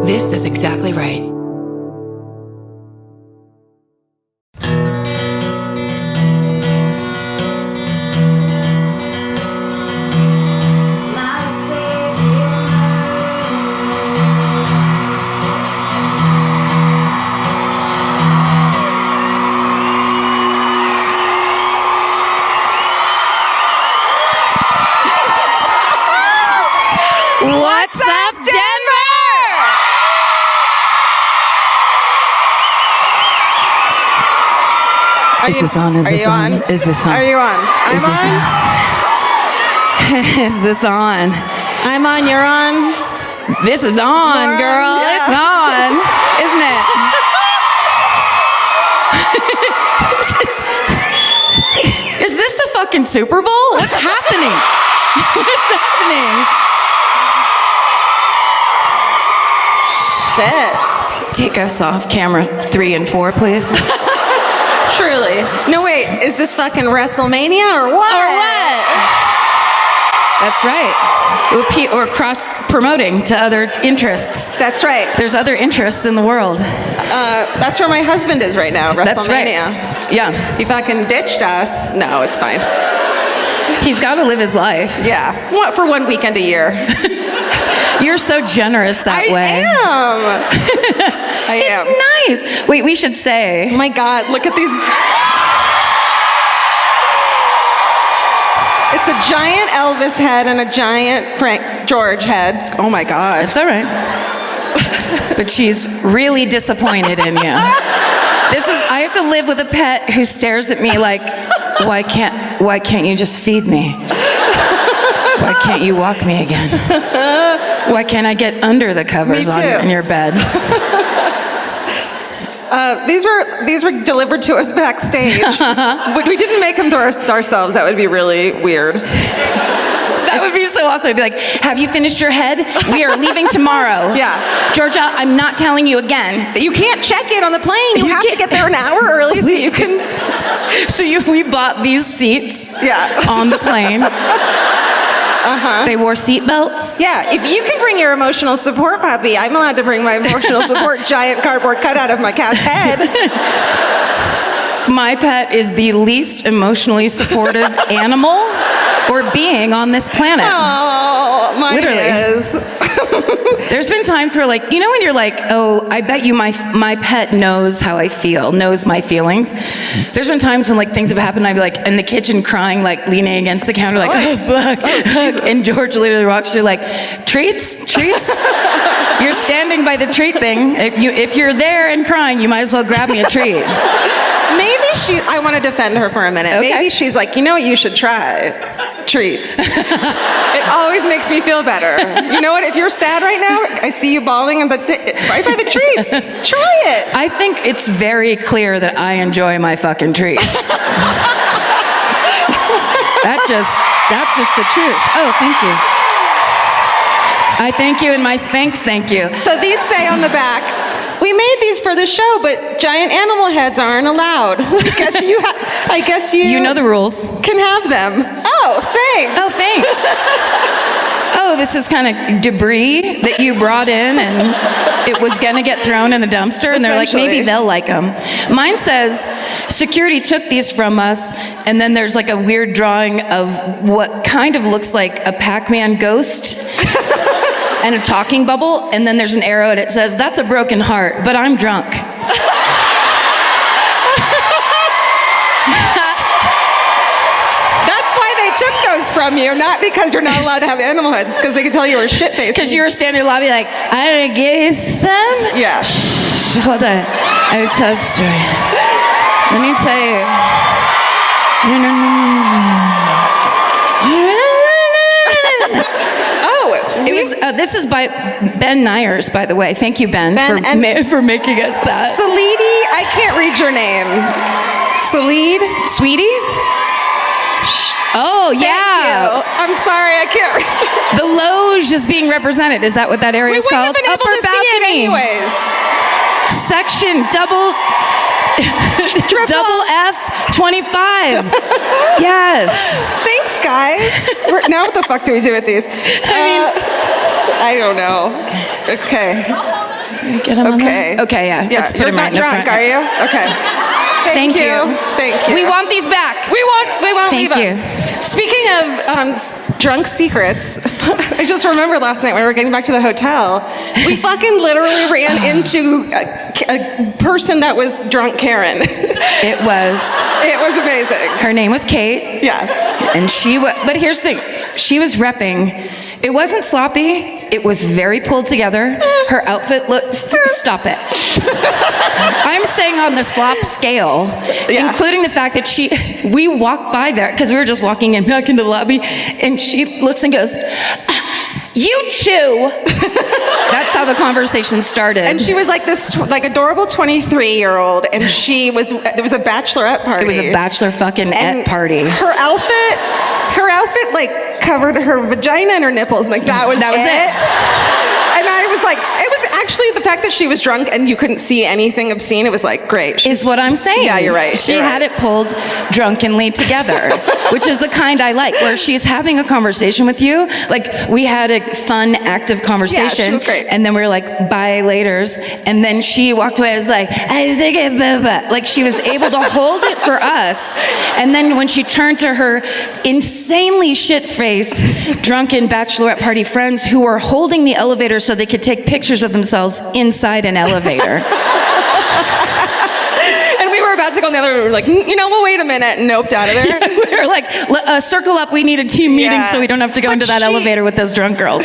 This is exactly right. What's up, Denver? Is this on? Is this on? Is this on? Are you on? I'm on. Is this on? I'm on. You're on. This is on, girl. Yeah. It's on, isn't it? Is this the fucking Super Bowl? What's happening? What's happening? Shit. Take us off camera 3 and 4, please. Truly. No, wait. Is this fucking WrestleMania or what? Or what? That's right. Or cross-promoting to other interests. That's right. There's other interests in the world. That's where my husband is right now, WrestleMania. That's right. Yeah. He fucking ditched us. No, it's fine. He's got to live his life. Yeah. What, for 1 weekend a year? You're so generous that way. I am. It's nice. Wait, we should say. Oh my God, look at these. It's a giant Elvis head and a giant Frank George head. Oh my God. It's all right. But she's really disappointed in you. I have to live with a pet who stares at me like, why can't you just feed me? Why can't you walk me again? Why can't I get under the covers in your bed? These were delivered to us backstage. But we didn't make them ourselves. That would be really weird. That would be so awesome. I'd be like, have you finished your head? We are leaving tomorrow. Yeah. Georgia, I'm not telling you again. You can't check it on the plane. You have to get there an hour early so you can... We bought these seats on the plane. They wore seatbelts. Yeah, if you can bring your emotional support puppy, I'm allowed to bring my emotional support giant cardboard cutout of my cat's head. My pet is the least emotionally supportive animal or being on this planet. Oh, mine is. There's been times where, like, you know when you're like, oh, I bet you my pet knows how I feel, knows my feelings. There's been times when, like, things have happened, I'd be like in the kitchen crying, like leaning against the counter, like, oh fuck. And George literally walks through like, treats? You're standing by the treat thing. If you're there and crying, you might as well grab me a treat. Maybe I want to defend her for a minute. Okay. Maybe she's like, you know what you should try? Treats. It always makes me feel better. You know what? If you're sad right now, I see you bawling right by the treats. Try it. I think it's very clear that I enjoy my fucking treats. That's just the truth. Oh, thank you. I thank you, and my Spanx thank you. So these say on the back, we made these for the show, but giant animal heads aren't allowed. I guess you. You know the rules. Can have them. Oh, thanks. Oh, thanks. Oh, this is kind of debris that you brought in, and it was gonna get thrown in the dumpster, and they're like, maybe they'll like them. Mine says, security took these from us, and then there's like a weird drawing of what kind of looks like a Pac-Man ghost. And a talking bubble, and then there's an arrow and it says, that's a broken heart, but I'm drunk. That's why they took those from you, not because you're not allowed to have animal heads. It's because they could tell you were shit-faced. Because you were standing in the lobby like, I'm gonna give you some? Yeah. Shh, hold on. I will tell a story. Let me tell you. This is by Ben Nyers, by the way. Thank you, Ben, for making us that. Salidi, I can't read your name. Salid? Sweetie? Oh, yeah. Thank you. I'm sorry, I can't read your name. The Loge is being represented. Is that what that area is called? We wouldn't have been able to see it anyways. Section double F 25. Yes. Thanks, guys. Now what the fuck do we do with these? I don't know. Okay. Get him on Okay. there? Okay, yeah. Let's put You're him right not in the drunk, front. are you? Okay. Thank you. Thank you. We want these back. We won't Thank leave you. them. Speaking of drunk secrets, I just remembered last night when we were getting back to the hotel, we fucking literally ran into a person that was drunk Karen. It was amazing. her name was Kate. Yeah. And but here's the thing, she was repping. It wasn't sloppy. It was very pulled together. Her outfit looked, stop it. I'm saying on the slop scale, including the fact that we walked by there, because we were just walking in back into the lobby, and she looks and goes, "You too." That's how the conversation started. And she was like this adorable 23-year-old, and there was a bachelorette party. It was a bachelor fucking party. Her outfit like covered her vagina and her nipples, and like that was it. And I was like, it was actually the fact that she was drunk and you couldn't see anything obscene. It was like, great. Is what I'm saying. Yeah, you're right. She had it pulled drunkenly together, which is the kind I like, where she's having a conversation with you. Like, we had a fun, active conversation. Yeah, she was great. And then we were like, bye laters. And then she walked away. I was like, I think it, blah, blah. Like, she was able to hold it for us. And then when she turned to her insanely shit-faced, drunken bachelorette party friends who were holding the elevator so they could take pictures of themselves inside an elevator. And we were about to go in the other room. We were like, we'll wait a minute, and noped out of there. We were like, circle up, we need a team meeting so we don't have to go into that elevator with those drunk girls.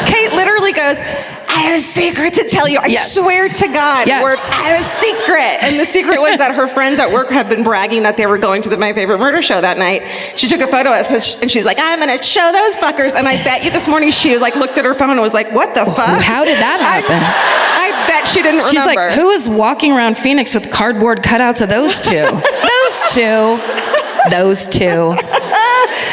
Kate literally goes, I have a secret to tell you. I swear to God, Yes. I have a secret. And the secret was that her friends at work had been bragging that they were going to the My Favorite Murder show that night. She took a photo of it, and she's like, I'm going to show those fuckers. And I bet you this morning she was like, looked at her phone and was like, what the fuck? How did that happen? I bet she didn't remember. She's like, who is walking around Phoenix with cardboard cutouts of those two? Those two.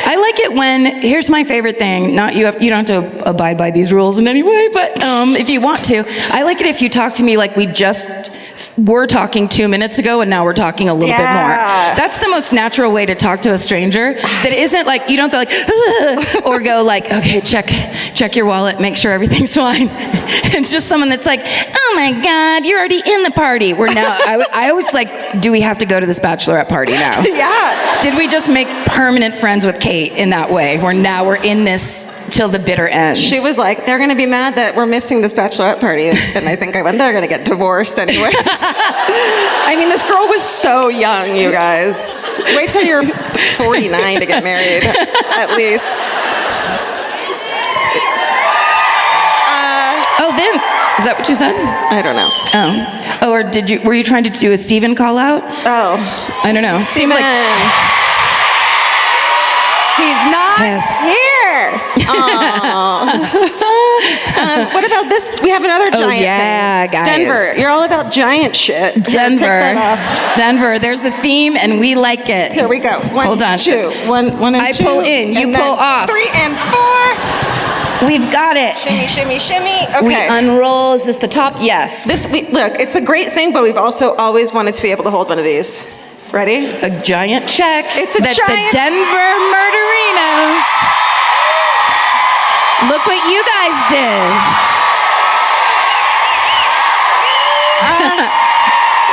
I like it when, here's my favorite thing, you don't have to abide by these rules in any way, but if you want to, I like it if you talk to me like we just were talking 2 minutes ago and now we're talking a little bit more. That's the most natural way to talk to a stranger. That isn't like, you don't go like, ugh, or go like, okay, check your wallet, make sure everything's fine. It's just someone that's like, oh my God, you're already in the party. We're now, I always like, do we have to go to this bachelorette party now? Yeah. Did we just make permanent friends with Kate in that way? Where now we're in this till the bitter end. She was like, they're going to be mad that we're missing this bachelorette party. And I think I went, they're going to get divorced anyway. I mean, this girl was so young, you guys. Wait till you're 49 to get married, at least. Then, is that what you said? I don't know. Or were you trying to do a Steven call out? Oh. I don't know. Steven. He's not here. What about this? We have another giant thing. Guys. Denver. You're all about giant shit. Denver. There's a theme, and we like it. Here we go. Hold on. 2. One and I 2. pull in. You pull off. 3 and 4. We've got it. Shimmy, shimmy, shimmy. Okay. We unroll. Is this the top? Yes. Look, it's a great thing, but we've also always wanted to be able to hold one of these. Ready? A giant check. It's a that giant. The Denver Murderinos. Look what you guys did.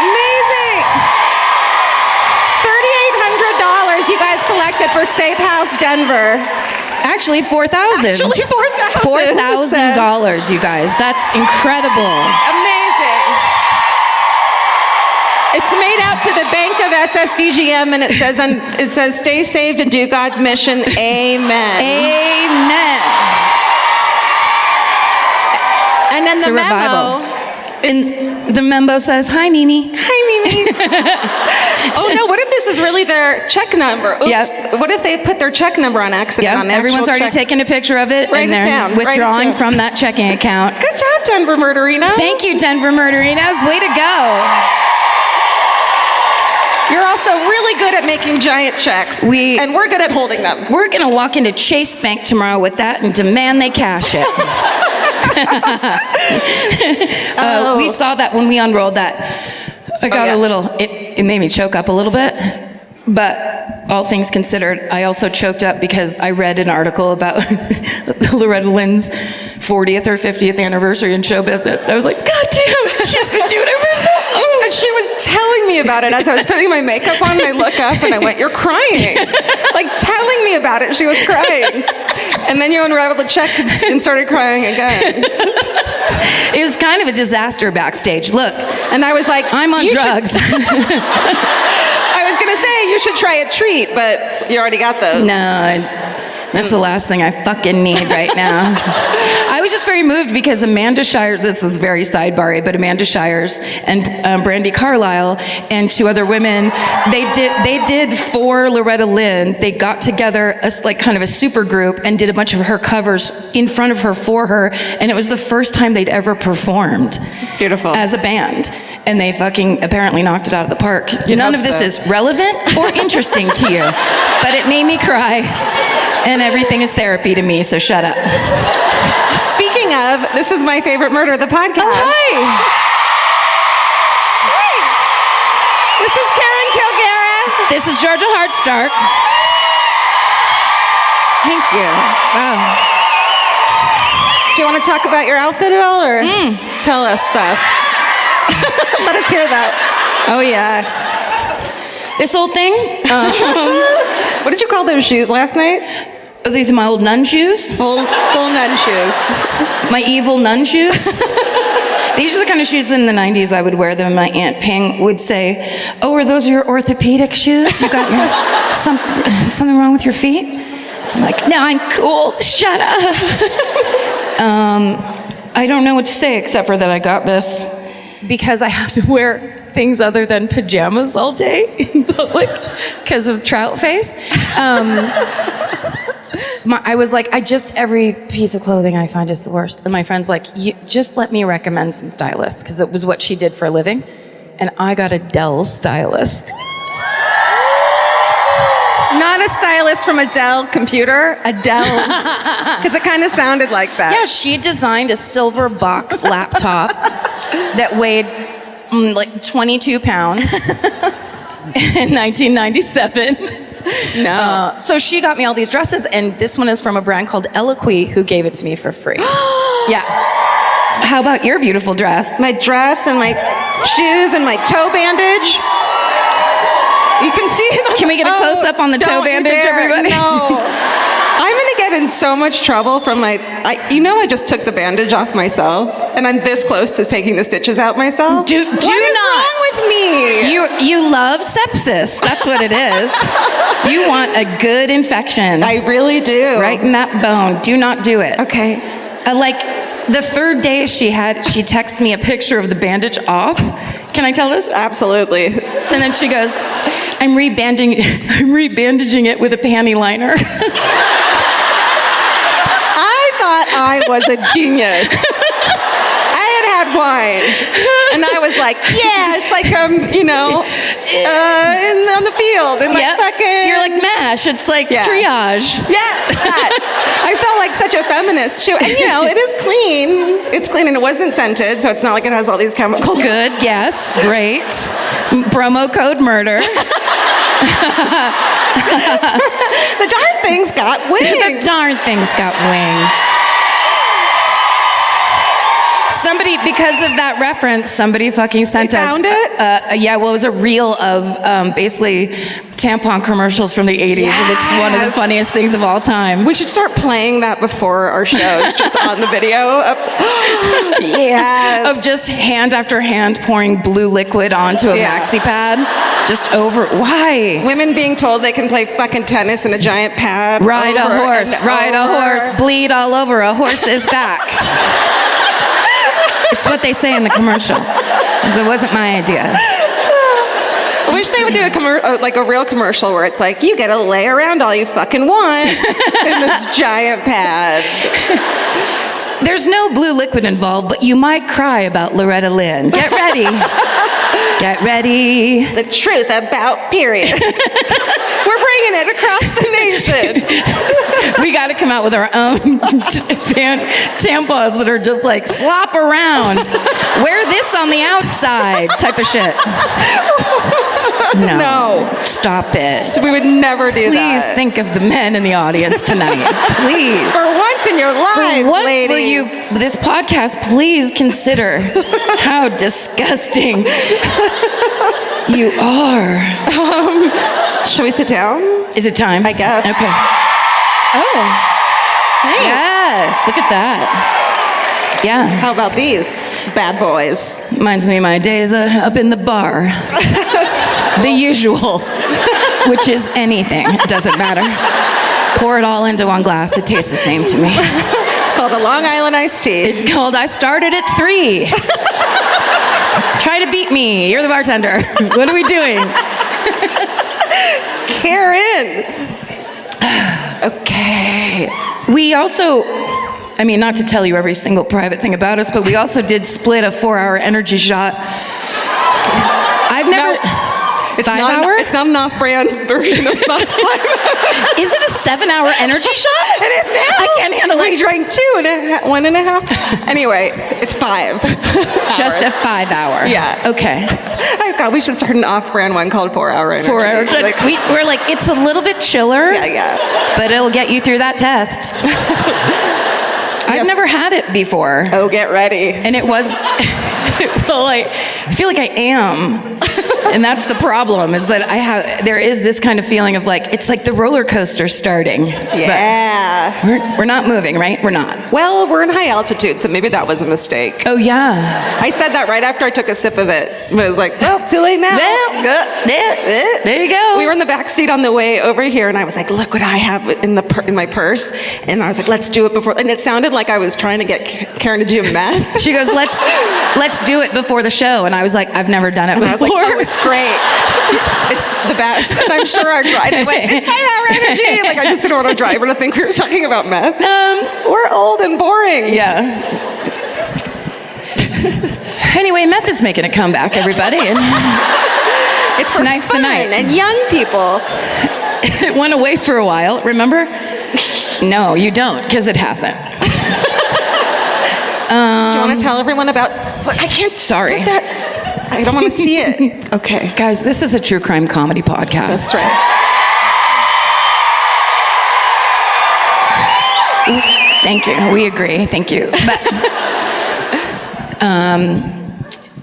Amazing. $3,800 you guys collected for Safe House Denver. Actually, $4,000. Actually, $4,000. $4,000, you guys. That's incredible. Amazing. It's made out to the Bank of SSDGM, and it says, "Stay saved and do God's mission." Amen. Amen. And then the memo. And the memo says, "Hi, Mimi." Hi, Mimi. Oh no! What if this is really their check number? Oops. Yep. What if they put their check number on accident on the everyone's actual already check? taken a picture of it, Write and it they're down. withdrawing from that checking account. Good job, Denver Murderinos. Thank you, Denver Murderinos. Way to go. You're also really good at making giant checks, and we're good at holding them. We're going to walk into Chase Bank tomorrow with that and demand they cash it. We saw that when we unrolled that. I got a little, it made me choke up a little bit, but all things considered, I also choked up because I read an article about Loretta Lynn's 40th or 50th anniversary in show business. And I was like, God damn, she's been doing it for so long. And she was telling me about it as I was putting my makeup on, and I look up and I went, you're crying. Like, telling me about it, she was crying. And then you unraveled the check and started crying again. It was kind of a disaster backstage. Look. And I was like, I'm on drugs. I was going to say, you should try a treat, but you already got those. No, that's the last thing I fucking need right now. I was just very moved because Amanda Shires, this is very sidebar-y, but Amanda Shires and Brandy Carlisle and two other women, they did for Loretta Lynn, they got together as like kind of a super group and did a bunch of her covers in front of her for her, and it was the first time they'd ever performed. Beautiful. As a band. And they fucking apparently knocked it out of the park. None of this is relevant or interesting to you, but it made me cry. And everything is therapy to me, so shut up. Speaking of, this is my favorite murder, the podcast. Oh, hi. Thanks. This is Karen Kilgariff. This is Georgia Hardstark. Thank you. Wow. Do you want to talk about your outfit at all, or tell us stuff? Let us hear that. Oh, yeah. This old thing? What did you call those shoes last night? Oh, these are my old nun shoes. Full nun shoes. My evil nun shoes. These are the kind of shoes that in the 90s I would wear them. My Aunt Ping would say, oh, are those your orthopedic shoes? You got your something wrong with your feet? I'm like, no, I'm cool. Shut up. I don't know what to say except for that I got this because I have to wear things other than pajamas all day in public because of trout face. I was like, every piece of clothing I find is the worst. And my friend's like, just let me recommend some stylists, because it was what she did for a living. And I got a Dell stylist. Not a stylist from a Dell computer, a Dell's. Because it kind of sounded like that. Yeah, she designed a silver box laptop that weighed like 22 pounds in 1997. No. So she got me all these dresses, and this one is from a brand called Eloquy, who gave it to me for free. Yes. How about your beautiful dress? My dress and my shoes and my toe bandage. You can see it. Can we get a close-up on the toe bandage, everybody? No. I'm going to get in so much trouble from I just took the bandage off myself, and I'm this close to taking the stitches out myself. Do what is not. wrong with me? You love sepsis. That's what it is. You want a good infection. I really do. Right in that bone. Do not do it. Okay. Like the third day she texts me a picture of the bandage off. Can I tell this? Absolutely. And then she goes, I'm rebandaging it with a panty liner. I thought I was a genius. I had wine, and I was like, yeah, it's like on the field, and like fucking. You're like MASH. It's like triage. Yeah, that. I felt like such a feminist. And it is clean. It's clean, and it wasn't scented, so it's not like it has all these chemicals. Good. Yes. Great. Promo code murder. The darn thing's got wings. The darn thing's got wings. Somebody, because of that reference, somebody fucking sent us. Found it? It was a reel of basically tampon commercials from the 80s, and it's one of the funniest things of all time. We should start playing that before our shows, just on the video. Yes. Of just hand after hand pouring blue liquid onto a maxi pad. Just over. Why? Women being told they can play fucking tennis in a giant pad. Ride a horse. Bleed all over. A horse is back. It's what they say in the commercial. It wasn't my idea. I wish they would do a real commercial where it's like, you get to lay around all you fucking want in this giant pad. There's no blue liquid involved, but you might cry about Loretta Lynn. Get ready. Get ready. The truth about periods. We're bringing it across the nation. We got to come out with our own tampons that are just like slop around. Wear this on the outside type of shit. No. Stop it. So we would never do that. Please think of the men in the audience tonight. Please. For once in your lives, For once, ladies. will you, this podcast, please consider how disgusting you are. Should we sit down? Is it time? I guess. Okay. Oh. Thanks. Yes, look at that. Yeah. How about these bad boys? Reminds me of my days up in the bar. The usual, which is anything. It doesn't matter. Pour it all into one glass. It tastes the same to me. It's called a Long Island iced tea. It's called I Started at 3. Try to beat me. You're the bartender. What are we doing? Karen. Okay. We also, I mean, not to tell you every single private thing about us, but we also did split a 4-hour energy shot. I've never... No. It's 5 not hour? It's not an off-brand version of my life. Is it a 7-hour energy shot? It is now. I can't handle We it. drank 1.5. Anyway, it's 5. Just a hours. 5-hour. Yeah. Okay. Oh God, we should start an off-brand one called 4-hour energy. 4 hours. Like, We're like, it's a little bit chiller, yeah. but it'll get you through that test. I've Yes. never had it before. Oh, get ready. And it was, well, I feel like I am. And that's the problem, is that there is this kind of feeling of like, it's like the roller coaster starting. Yeah. But we're not moving, right? We're not. Well, we're in high altitude, so maybe that was a mistake. Oh, yeah. I said that right after I took a sip of it. But I was like, well, too late now. Well, there you go. We were in the back seat on the way over here, and I was like, look what I have in my purse. And I was like, let's do it before. And it sounded like I was trying to get Karen to do meth. She goes, let's do it before the show. And I was like, I've never done it And I was like, before. oh, it's great. It's the best. And I'm sure our driver went, it's 5-hour energy. Like, I just didn't want our driver to think we were talking about meth. We're old and boring. Yeah. Anyway, meth is making a comeback, everybody. And It's for tonight's the fun night. and young people. it went away for a while, remember? No, you don't, because it hasn't. Do you want to tell everyone about what? I can't. Sorry. put that. I don't want to see it. Okay. Guys, this is a true crime comedy podcast. That's right. Thank you. We agree. Thank you. But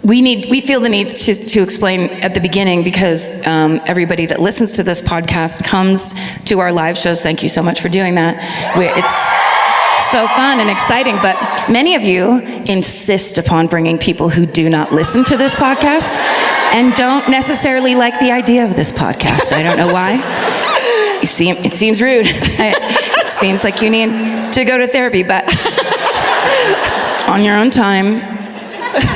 we feel the need to explain at the beginning, because everybody that listens to this podcast comes to our live shows. Thank you so much for doing that. It's so fun and exciting, but many of you insist upon bringing people who do not listen to this podcast and don't necessarily like the idea of this podcast. I don't know why. It seems rude. It seems like you need to go to therapy, but on your own time,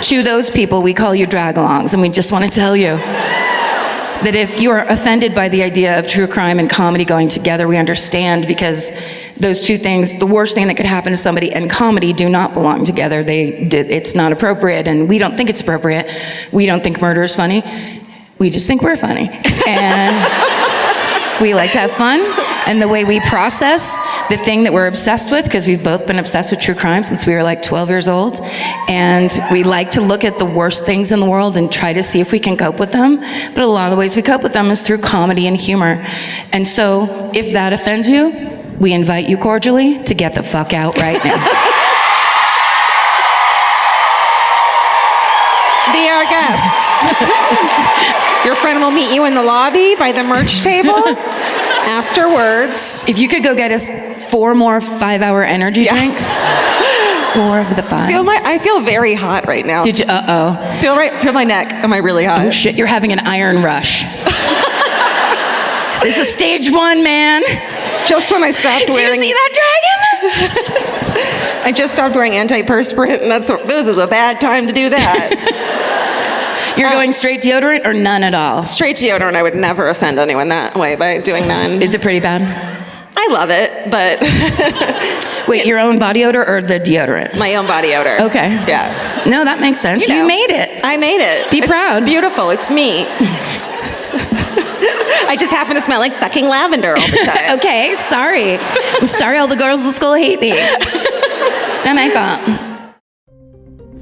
to those people, we call you drag-alongs, and we just want to tell you that if you are offended by the idea of true crime and comedy going together, we understand, because those two things, the worst thing that could happen to somebody and comedy, do not belong together. It's not appropriate, and we don't think it's appropriate. We don't think murder is funny. We just think we're funny. And we like to have fun, and the way we process the thing that we're obsessed with, because we've both been obsessed with true crime since we were like 12 years old, and we like to look at the worst things in the world and try to see if we can cope with them. But a lot of the ways we cope with them is through comedy and humor. And so if that offends you, we invite you cordially to get the fuck out right now. Be our guest. Your friend will meet you in the lobby by the merch table afterwards. If you could go get us 4 more 5-hour energy drinks. 4 of the 5. I feel very hot right now. Did you? Uh-oh. Feel my neck. Am I really hot? Oh shit, you're having an iron rush. This is stage 1, man. Just when I stopped Did wearing. you see that dragon? I just stopped wearing antiperspirant, and this is a bad time to do that. You're going straight deodorant or none at all? Straight deodorant, I would never offend anyone that way by doing none. Is it pretty bad? I love it, but Wait, your own body odor or the deodorant? my own body odor. Okay. Yeah. No, that makes sense. You know. You made it. I made it. Be proud. It's beautiful. It's me. I just happen to smell like fucking lavender all the time. Okay, sorry. I'm sorry all the girls at school hate me. It's not my fault.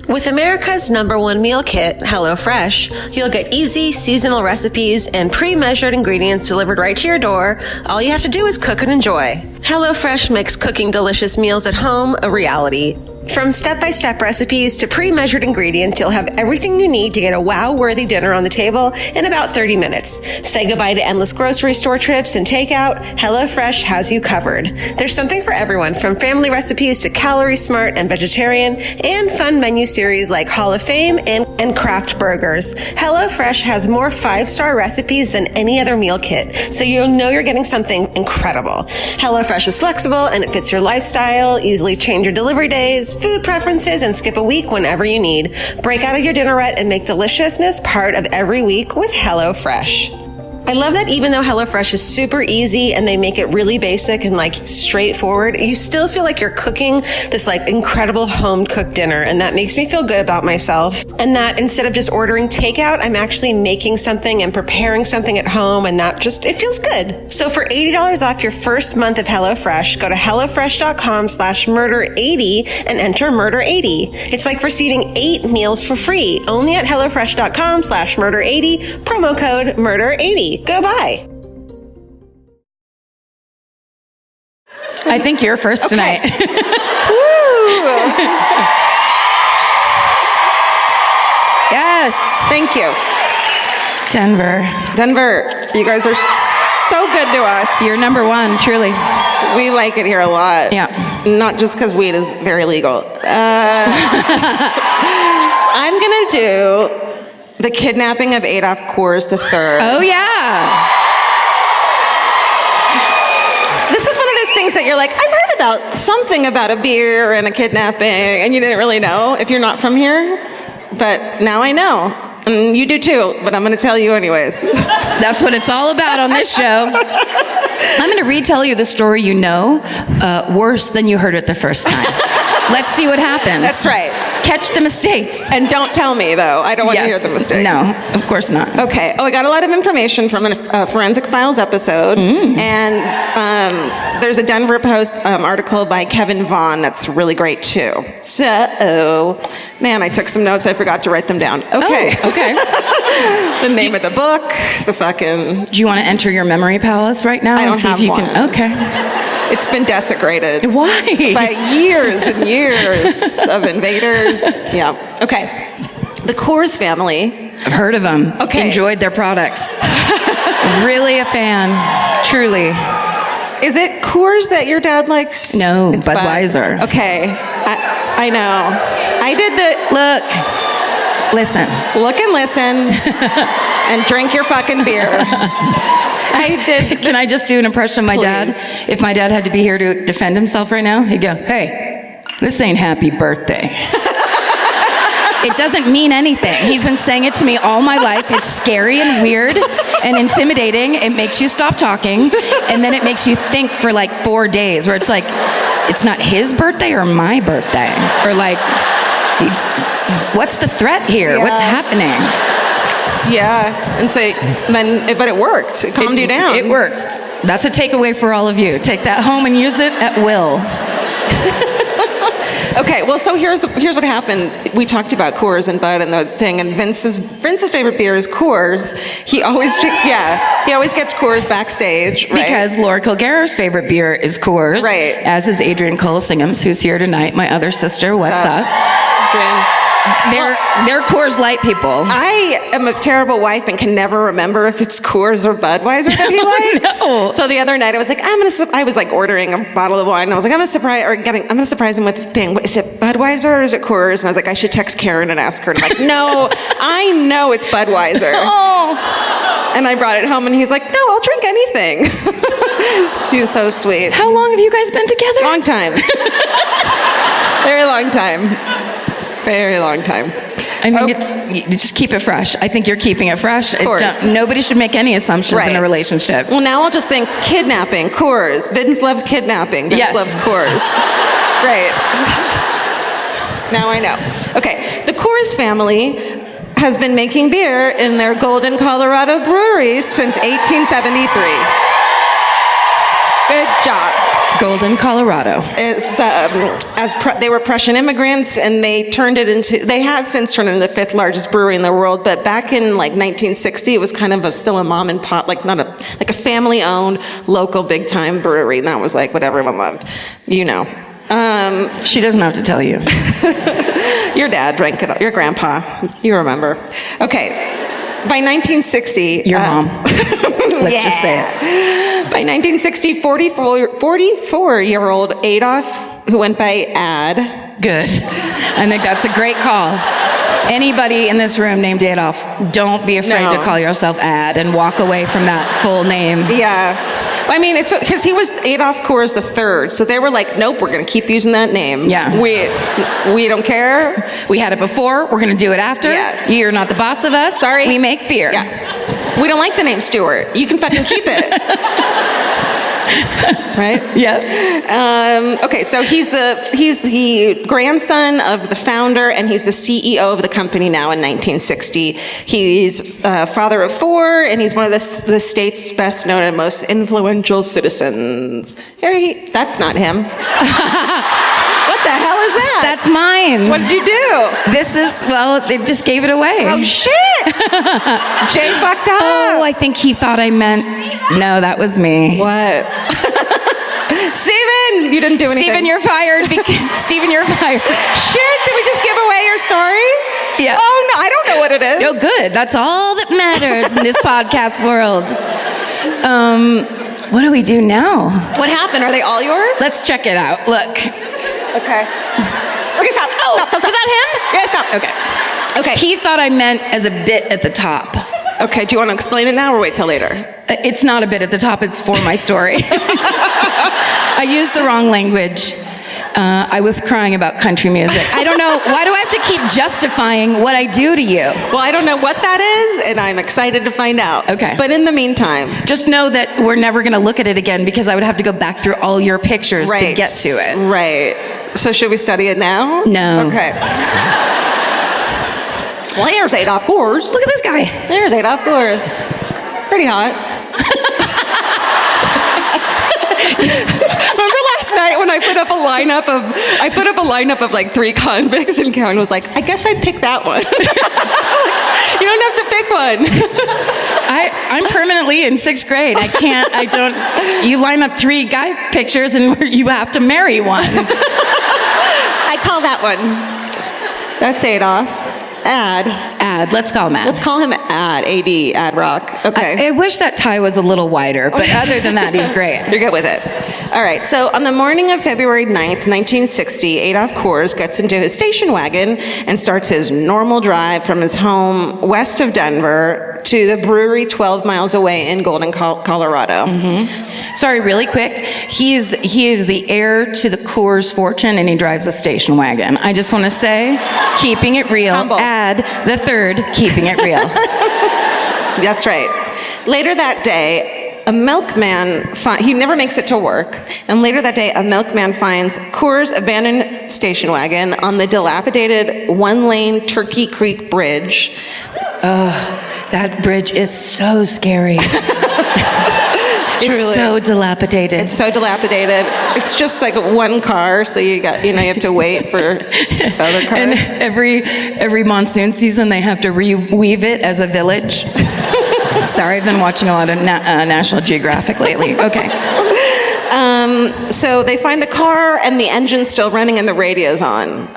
With America's #1 meal kit, HelloFresh, you'll get easy, seasonal recipes and pre-measured ingredients delivered right to your door. All you have to do is cook and enjoy. HelloFresh makes cooking delicious meals at home a reality. From step-by-step recipes to pre-measured ingredients, you'll have everything you need to get a wow-worthy dinner on the table in about 30 minutes. Say goodbye to endless grocery store trips and takeout. HelloFresh has you covered. There's something for everyone, from family recipes to calorie smart and vegetarian, and fun menu series like Hall of Fame and craft burgers. HelloFresh has more 5-star recipes than any other meal kit, so you'll know you're getting something incredible. HelloFresh is flexible and it fits your lifestyle. Easily change your delivery days, food preferences, and skip a week whenever you need. Break out of your dinner rut and make deliciousness part of every week with HelloFresh. I love that even though HelloFresh is super easy and they make it really basic and straightforward, you still feel like you're cooking this incredible home-cooked dinner, and that makes me feel good about myself. And that instead of just ordering takeout, I'm actually making something and preparing something at home, and it feels good. So for $80 off your first month of HelloFresh, go to HelloFresh.com/murder80 and enter murder80. It's like receiving 8 meals for free, only at HelloFresh.com/murder80, promo code murder80. Go buy. I think you're first tonight. Woo! Yes. Thank you. Denver, you guys are so good to us. you're #1, truly. We like it here a lot. Yeah. Not just because weed is very legal. I'm going to do the kidnapping of Adolf Coors III. Oh, yeah. This is one of those things that you're like, I've heard about something about a beer and a kidnapping, and you didn't really know if you're not from here. But now I know. And you do too, but I'm going to tell you anyways. That's what it's all about on this show. I'm going to retell you the story you know, worse than you heard it the first time. Let's see what happens. That's right. Catch the mistakes. And don't tell me, though. I don't want to hear the mistakes. No, of course not. Okay. Oh, I got a lot of information from a Forensic Files episode. And there's a Denver Post article by Kevin Vaughn that's really great, too. So, man, I took some notes. I forgot to write them down. Okay. Oh, okay. The name of the book, the fucking... Do you want to enter your memory palace right now? I don't and see have if you one. Can... Okay. It's been desecrated. Why? By years and years of invaders. Yeah. Okay. The Coors family. I've heard of them. Okay. Enjoyed their products. Really a fan. Truly. Is it Coors that your dad likes? No, it's Budweiser. Bud. Okay. I know. I did Look. Listen. Look and listen. And drink your fucking beer. I did. Can I just do an impression of my dad? If my dad had to be here to defend himself right now, he'd go, "Hey, this ain't happy birthday." It doesn't mean anything. He's been saying it to me all my life. It's scary and weird and intimidating. It makes you stop talking, and then it makes you think for 4 days, where it's it's not his birthday or my birthday, or what's the threat here? Yeah. What's happening? Yeah, and so but it worked. It calmed you down. It works. That's a takeaway for all of you. Take that home and use it at will. Okay, well, so here's what happened. We talked about Coors and Bud and the thing, and Vince's favorite beer is Coors. He always gets Coors backstage, right? Because Laura Kilgariff's favorite beer is Coors. Right. As is Adrienne Cole Singham's, who's here tonight, my other sister. What's up? Adrienne. They're Coors Light people. I am a terrible wife and can never remember if it's Coors or Budweiser that he likes. No. So the other night I was like, I was ordering a bottle of wine. And I was like, I'm gonna surprise him with a thing. Is it Budweiser or is it Coors? And I was like, I should text Karen and ask her. And I'm like, no, I know it's Budweiser. Oh. And I brought it home and he's like, no, I'll drink anything. He's so sweet. How long have you guys been together? Long time. Very long time. Very long time. I mean, you just keep it fresh. I think you're keeping it fresh. Nobody should make any assumptions in a relationship. Well, now I'll just think kidnapping, Coors. Vince loves kidnapping. Vince loves Coors. Great. Now I know. Okay, the Coors family has been making beer in their Golden, Colorado brewery since 1873. Good job. Golden, Colorado. It's they were Prussian immigrants, and they have since turned into the 5th largest brewery in the world. But back in like 1960, it was kind of still a mom and pop, like a family-owned local big-time brewery, and that was like what everyone loved, you know. She doesn't have to tell you. Your dad drank it. Your grandpa, you remember? Okay. By 1960, your mom. Let's just say it. By 1960, 44-year-old Adolf, who went by Ad. Good. I think that's a great call. Anybody in this room named Adolf, don't be afraid to call yourself Ad and walk away from that full name. Yeah. I mean, it's because he was Adolf Coors III, so they were like, nope, we're going to keep using that name. Yeah. We don't care. We had it before, we're going to do it after. Yeah. You're not the boss of us. Sorry. We make beer. Yeah. We don't like the name Stewart. You can fucking keep it. Right? Yeah. Okay, so he's the grandson of the founder, and he's the CEO of the company now in 1960. He's father of 4, and he's one of the state's best known and most influential citizens. That's not him. What the hell is that? That's mine. What did you do? They just gave it away. Oh, shit! Jay fucked up. Oh, I think he thought I meant... No, that was me. What? Steven, you didn't do anything. Steven, you're fired. Steven, you're fired. Shit, did we just give away your story? Yeah. Oh, no, I don't know what it is. Oh, good. That's all that matters in this podcast world. What do we do now? What happened? Are they all yours? Let's check it out. Look. Okay. Okay, stop. Oh, Stop. was that him? Yeah, stop. Okay. He thought I meant as a bit at the top. Okay, do you want to explain it now or wait till later? It's not a bit at the top, it's for my story. I used the wrong language. I was crying about country music. I don't know, why do I have to keep justifying what I do to you? Well, I don't know what that is, and I'm excited to find out. Okay. But in the meantime... Just know that we're never going to look at it again because I would have to go back through all your pictures to get to it. Right. So should we study it now? No. Okay. Well, here's Adolf Coors. Look at this guy. There's Adolf Coors. Pretty hot. Remember last night when I put up a lineup of like 3 convicts, and Karen was like, I guess I'd pick that one. You don't have to pick one. I'm permanently in 6th grade. You line up 3 guy pictures and you have to marry one. I call that one. That's Adolf. Ad. Let's call him Ad. Let's call him Ad. A-D. Ad Rock. Okay. I wish that tie was a little wider, but other than that, he's great. You're good with it. All right. So on the morning of February 9th, 1960, Adolf Coors gets into his station wagon and starts his normal drive from his home west of Denver to the brewery 12 miles away in Golden, Colorado. Mm-hmm. Sorry, really quick. He is the heir to the Coors fortune, and he drives a station wagon. I just want to say, keeping it real. Humble. Ad the third, keeping it real. That's right. Later that day, a milkman, he never makes it to work, and later that day, a milkman finds Coors' abandoned station wagon on the dilapidated 1-lane Turkey Creek Bridge. That bridge is so scary. It's so dilapidated. It's so dilapidated. It's just like 1 car, so you have to wait for other cars. And every monsoon season, they have to reweave it as a village. Sorry, I've been watching a lot of National Geographic lately. Okay. So they find the car and the engine still running and the radio's on.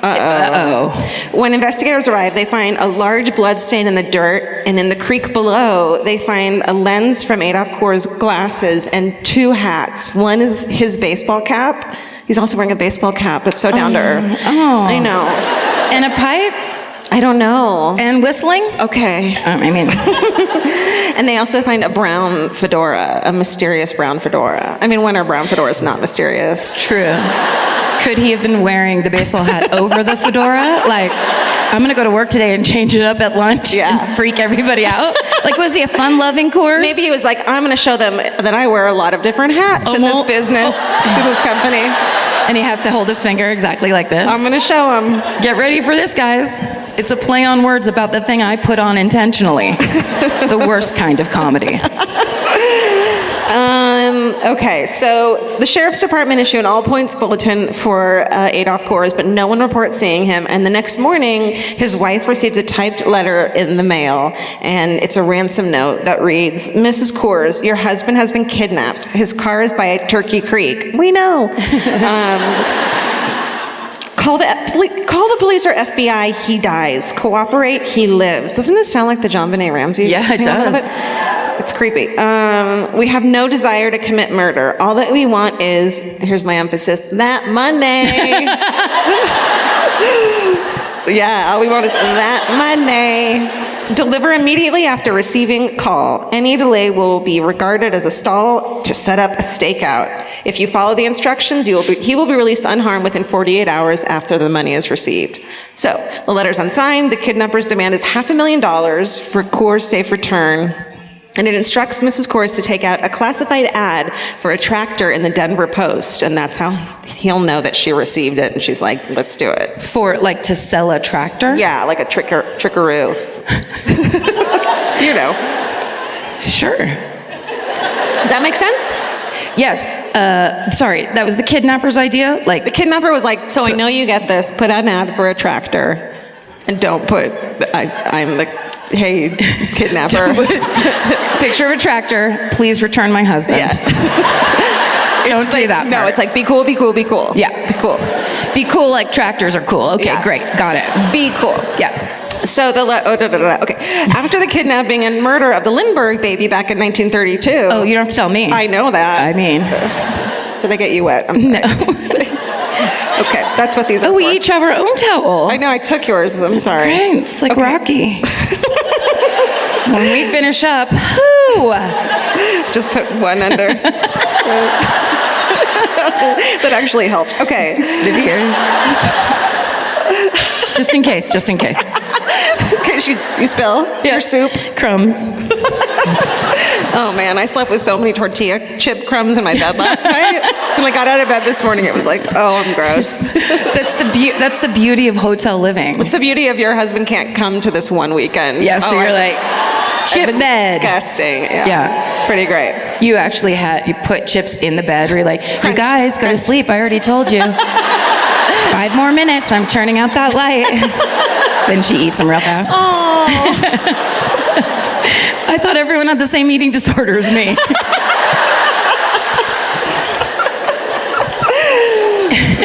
When investigators arrive, they find a large blood stain in the dirt, and in the creek below, they find a lens from Adolf Coors' glasses and 2 hats. One is his baseball cap. He's also wearing a baseball cap. It's so down to earth. Oh. I know. And a pipe? I don't know. And whistling? Okay. And they also find a brown fedora, a mysterious brown fedora. When are brown fedoras not mysterious? True. Could he have been wearing the baseball hat over the fedora? Like, I'm going to go to work today and change it up at lunch and freak everybody out? Like, was he a fun-loving Coors? Maybe he was like, I'm going to show them that I wear a lot of different hats in this business, in this company. And he has to hold his finger exactly like this. I'm going to show him. Get ready for this, guys. It's a play on words about the thing I put on intentionally. The worst kind of comedy. Okay, so the sheriff's department issued an all-points bulletin for Adolf Coors, but no one reports seeing him. And the next morning, his wife receives a typed letter in the mail, and it's a ransom note that reads, "Mrs. Coors, your husband has been kidnapped. His car is by Turkey Creek." We know. Call the police or FBI, he dies. Cooperate, he lives. Doesn't it sound like the John Benet Ramsey? Yeah, it does. It's creepy. We have no desire to commit murder. All that we want is, here's my emphasis, that money. Yeah, all we want is that money. Deliver immediately after receiving call. Any delay will be regarded as a stall to set up a stakeout. If you follow the instructions, he will be released unharmed within 48 hours after the money is received. So, the letter's unsigned. The kidnapper's demand is $500,000 for Coors' safe return. And it instructs Mrs. Coors to take out a classified ad for a tractor in the Denver Post. And that's how he'll know that she received it. And she's like, let's do it. For, like, to sell a tractor? Yeah, like a trickaroo. You know. Sure. Does that make sense? Yes. Sorry, that was the kidnapper's idea? Like, The kidnapper was like, so I know you get this, put an ad for a tractor. And don't put, I'm the... Hey, kidnapper. picture of a tractor, please return my husband. Yeah. Don't do that No, part. it's like, be cool, be cool, be cool. Yeah. Be cool. Be cool like tractors are cool. Okay, Yeah. great. Got it. Be cool. Yes. So okay. After the kidnapping and murder of the Lindbergh baby back in 1932. Oh, you don't have to tell me. I know that. I mean. Did I get you wet? I'm sorry. No. Okay, that's what these are Oh, we for. each have our own towel. I know, I took yours. I'm sorry. Great. It's like Okay. Rocky. When we finish up, whoo! Just put one under. That actually helped. Okay. Did you hear? Just in case, just in case. In case you spill your soup. Crumbs. Oh man, I slept with so many tortilla chip crumbs in my bed last night. When I got out of bed this morning, it was like, oh, I'm gross. That's the beauty of hotel living. What's the beauty of your husband can't come to this one weekend? Yeah, so you're like, chip bed. Disgusting. Yeah. It's pretty great. You actually you put chips in the bed where you're like, you guys, go to sleep. I already told you. 5 more minutes, I'm turning out that light. Then she eats them real fast. Oh. I thought everyone had the same eating disorder as me.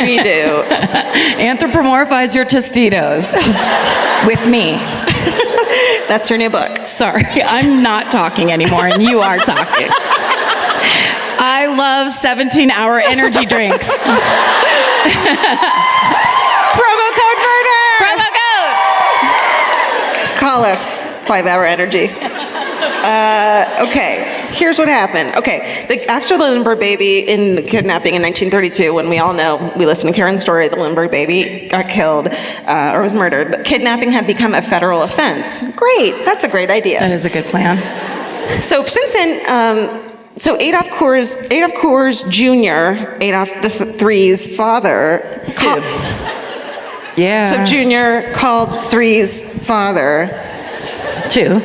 We do. Anthropomorphize your Tostitos with me. That's your new book. Sorry, I'm not talking anymore, and you are talking. I love 17-hour energy drinks. Promo code murder! Promo code! Call us. 5-hour energy. Okay, here's what happened. Okay, after the Lindbergh baby in kidnapping in 1932, when we all know, we listened to Karen's story, the Lindbergh baby got killed or was murdered, but kidnapping had become a federal offense. Great, that's a great idea. That is a good plan. So since then, Adolf Coors Jr., Adolf the Three's father, Yeah. so Jr. called Three's father. 2.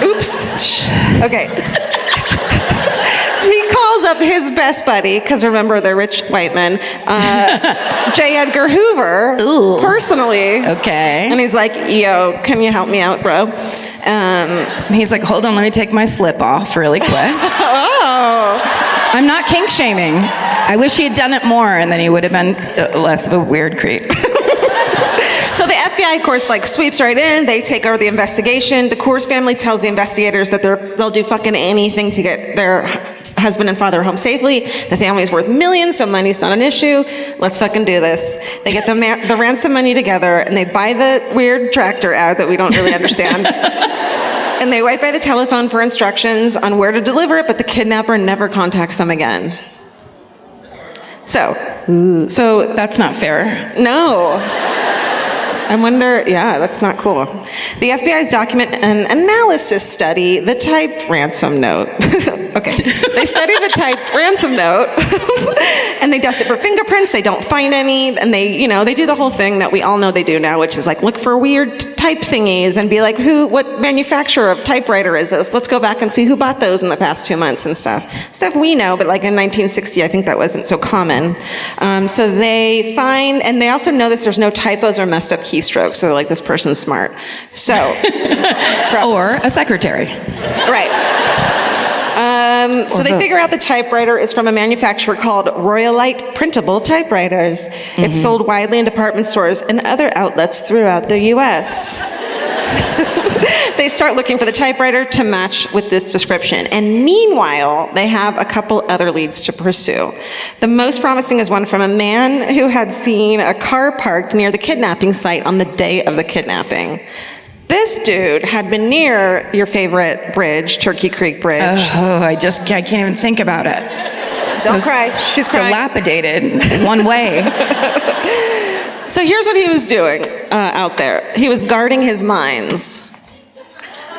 Oops. Okay. He calls up his best buddy, because remember, they're rich white men, J. Edgar Hoover, Ooh. personally. Okay. And he's like, yo, can you help me out, bro? And he's like, hold on, let me take my slip off really quick. Oh. I'm not kink shaming. I wish he had done it more, and then he would have been less of a weird creep. So the FBI, of course, sweeps right in. They take over the investigation. The Coors family tells the investigators that they'll do fucking anything to get their husband and father home safely. The family's worth millions, so money's not an issue. Let's fucking do this. They get the ransom money together, and they buy the weird tractor ad that we don't really understand. And they wait by the telephone for instructions on where to deliver it, but the kidnapper never contacts them again. So That's not fair. no. I wonder, yeah, that's not cool. The FBI's document and analysis study the typed ransom note. Okay, they study the typed ransom note, and they dust it for fingerprints. They don't find any, and they do the whole thing that we all know they do now, which is look for weird type thingies and be like, what manufacturer of typewriter is this? Let's go back and see who bought those in the past 2 months and stuff. Stuff we know, but like in 1960, I think that wasn't so common. So they find, and they also know that there's no typos or messed up keystrokes. So they're like, this person's smart. So. Or a secretary. Right. So they figure out the typewriter is from a manufacturer called Royalite Printable Typewriters. It's sold widely in department stores and other outlets throughout the U.S. They start looking for the typewriter to match with this description. And meanwhile, they have a couple other leads to pursue. The most promising is one from a man who had seen a car parked near the kidnapping site on the day of the kidnapping. This dude had been near your favorite bridge, Turkey Creek Bridge. Oh, I can't even think about it. Don't cry. She's crying. Dilapidated one way. So here's what he was doing out there. He was guarding his mines.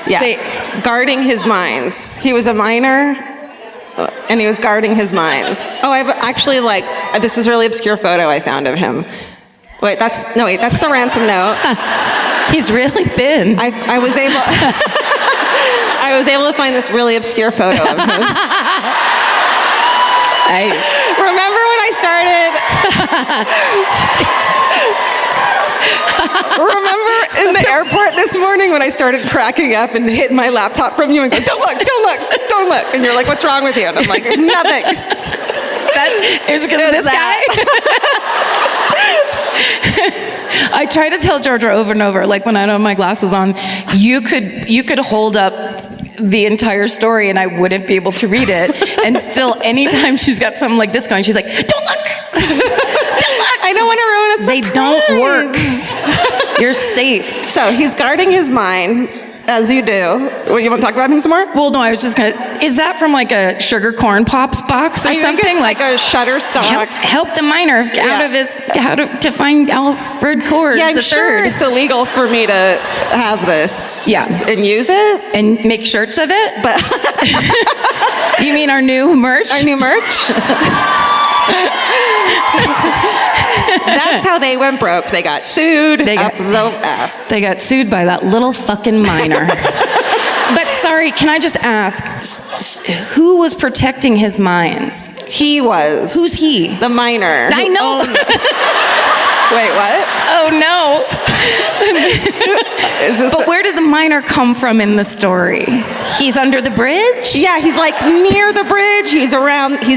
Yeah, guarding his mines. He was a miner, and he was guarding his mines. Oh, I've actually this is a really obscure photo I found of him. Wait, that's the ransom note. He's really thin. I was able I was able to find this really obscure photo of him. Remember when I started Remember in the airport this morning when I started cracking up and hitting my laptop from you and going, don't look, don't look, don't look. And you're like, what's wrong with you? And I'm like, nothing. It's because of this guy. I try to tell Georgia over and over, like when I don't have my glasses on, you could hold up the entire story and I wouldn't be able to read it. And still, anytime she's got something like this going, she's like, don't look! Don't look! I don't want to ruin a surprise. They don't work. You're safe. So he's guarding his mine, as you do. Well, you want to talk about him some more? Well, no, I was just is that from like a Sugar Corn Pops box or I something? Think it's like a Shutterstock. Help the miner to find Alfred Coors Yeah, I'm the sure third. it's illegal for me to have this. Yeah. And use it. And make shirts of it? But you mean our new merch? Our new merch? That's how they went broke. They got sued up the ass. They got sued by that little fucking miner. But sorry, can I just ask, who was protecting his mines? He was. Who's he? The miner. I know. Wait, what? Oh no. But where did the miner come from in the story? He's under the bridge? Yeah, he's like near the bridge. He's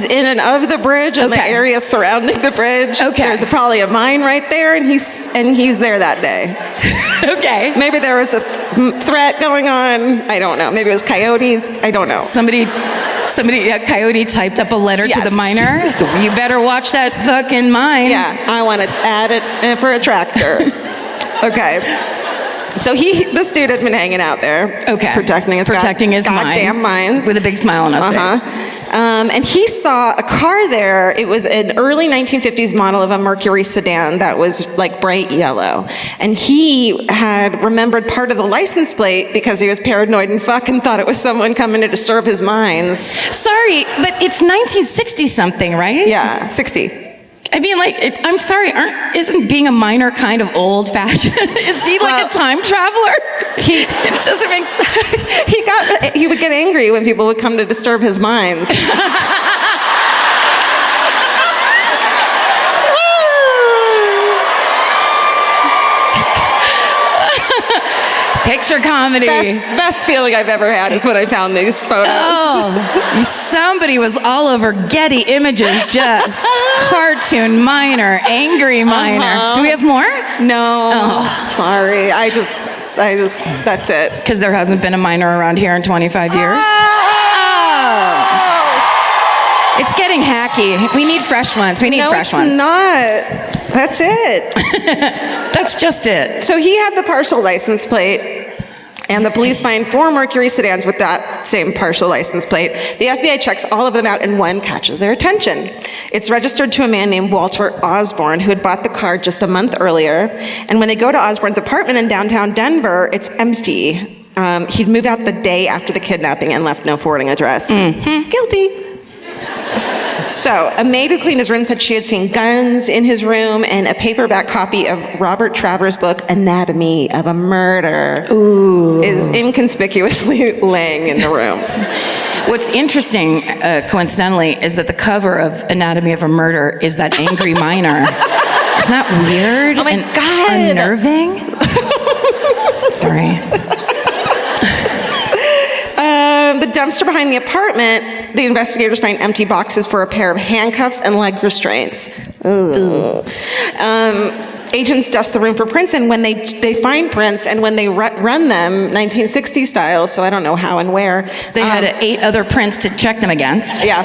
in and of the bridge and the area surrounding the bridge. Okay. There's probably a mine right there, and he's there that day. Okay. Maybe there was a threat going on. I don't know. Maybe it was coyotes. I don't know. A coyote typed up a letter to the miner. You better watch that fucking mine. Yeah, I want to add it for a tractor. Okay. So this dude had been hanging out there. Okay. Protecting his goddamn mines. With a big smile on his face. And he saw a car there. It was an early 1950s model of a Mercury sedan that was like bright yellow. And he had remembered part of the license plate because he was paranoid and fucking thought it was someone coming to disturb his mines. Sorry, but it's 1960 something, right? Yeah, 60. I mean, I'm sorry, isn't being a miner kind of old-fashioned? Is he like a time traveler? It doesn't make sense. He would get angry when people would come to disturb his mines. Picture comedy. Best feeling I've ever had is when I found these photos. Oh, somebody was all over Getty Images, just cartoon miner, angry miner. Do we have more? No. Oh. Sorry. I just, that's it. Because there hasn't been a miner around here in 25 years. Oh. It's getting hacky. We need fresh ones. We need fresh ones. No, it's not. That's it. That's just it. So he had the partial license plate. And the police find 4 Mercury sedans with that same partial license plate. The FBI checks all of them out, and one catches their attention. It's registered to a man named Walter Osborne, who had bought the car just a month earlier. And when they go to Osborne's apartment in downtown Denver, it's empty. He'd moved out the day after the kidnapping and left no forwarding address. Mm-hmm. Guilty. So a maid who cleaned his room said she had seen guns in his room and a paperback copy of Robert Travers' book, Anatomy of a Murder, is inconspicuously laying in the room. What's interesting, coincidentally, is that the cover of Anatomy of a Murder is that angry miner. Isn't that weird? Oh my and God. unnerving? Sorry. The dumpster behind the apartment, the investigators find empty boxes for a pair of handcuffs and leg restraints. Agents dust the room for prints, and when they find prints, and when they run them, 1960s style, so I don't know how and where. They had 8 other prints to check them against. Yeah.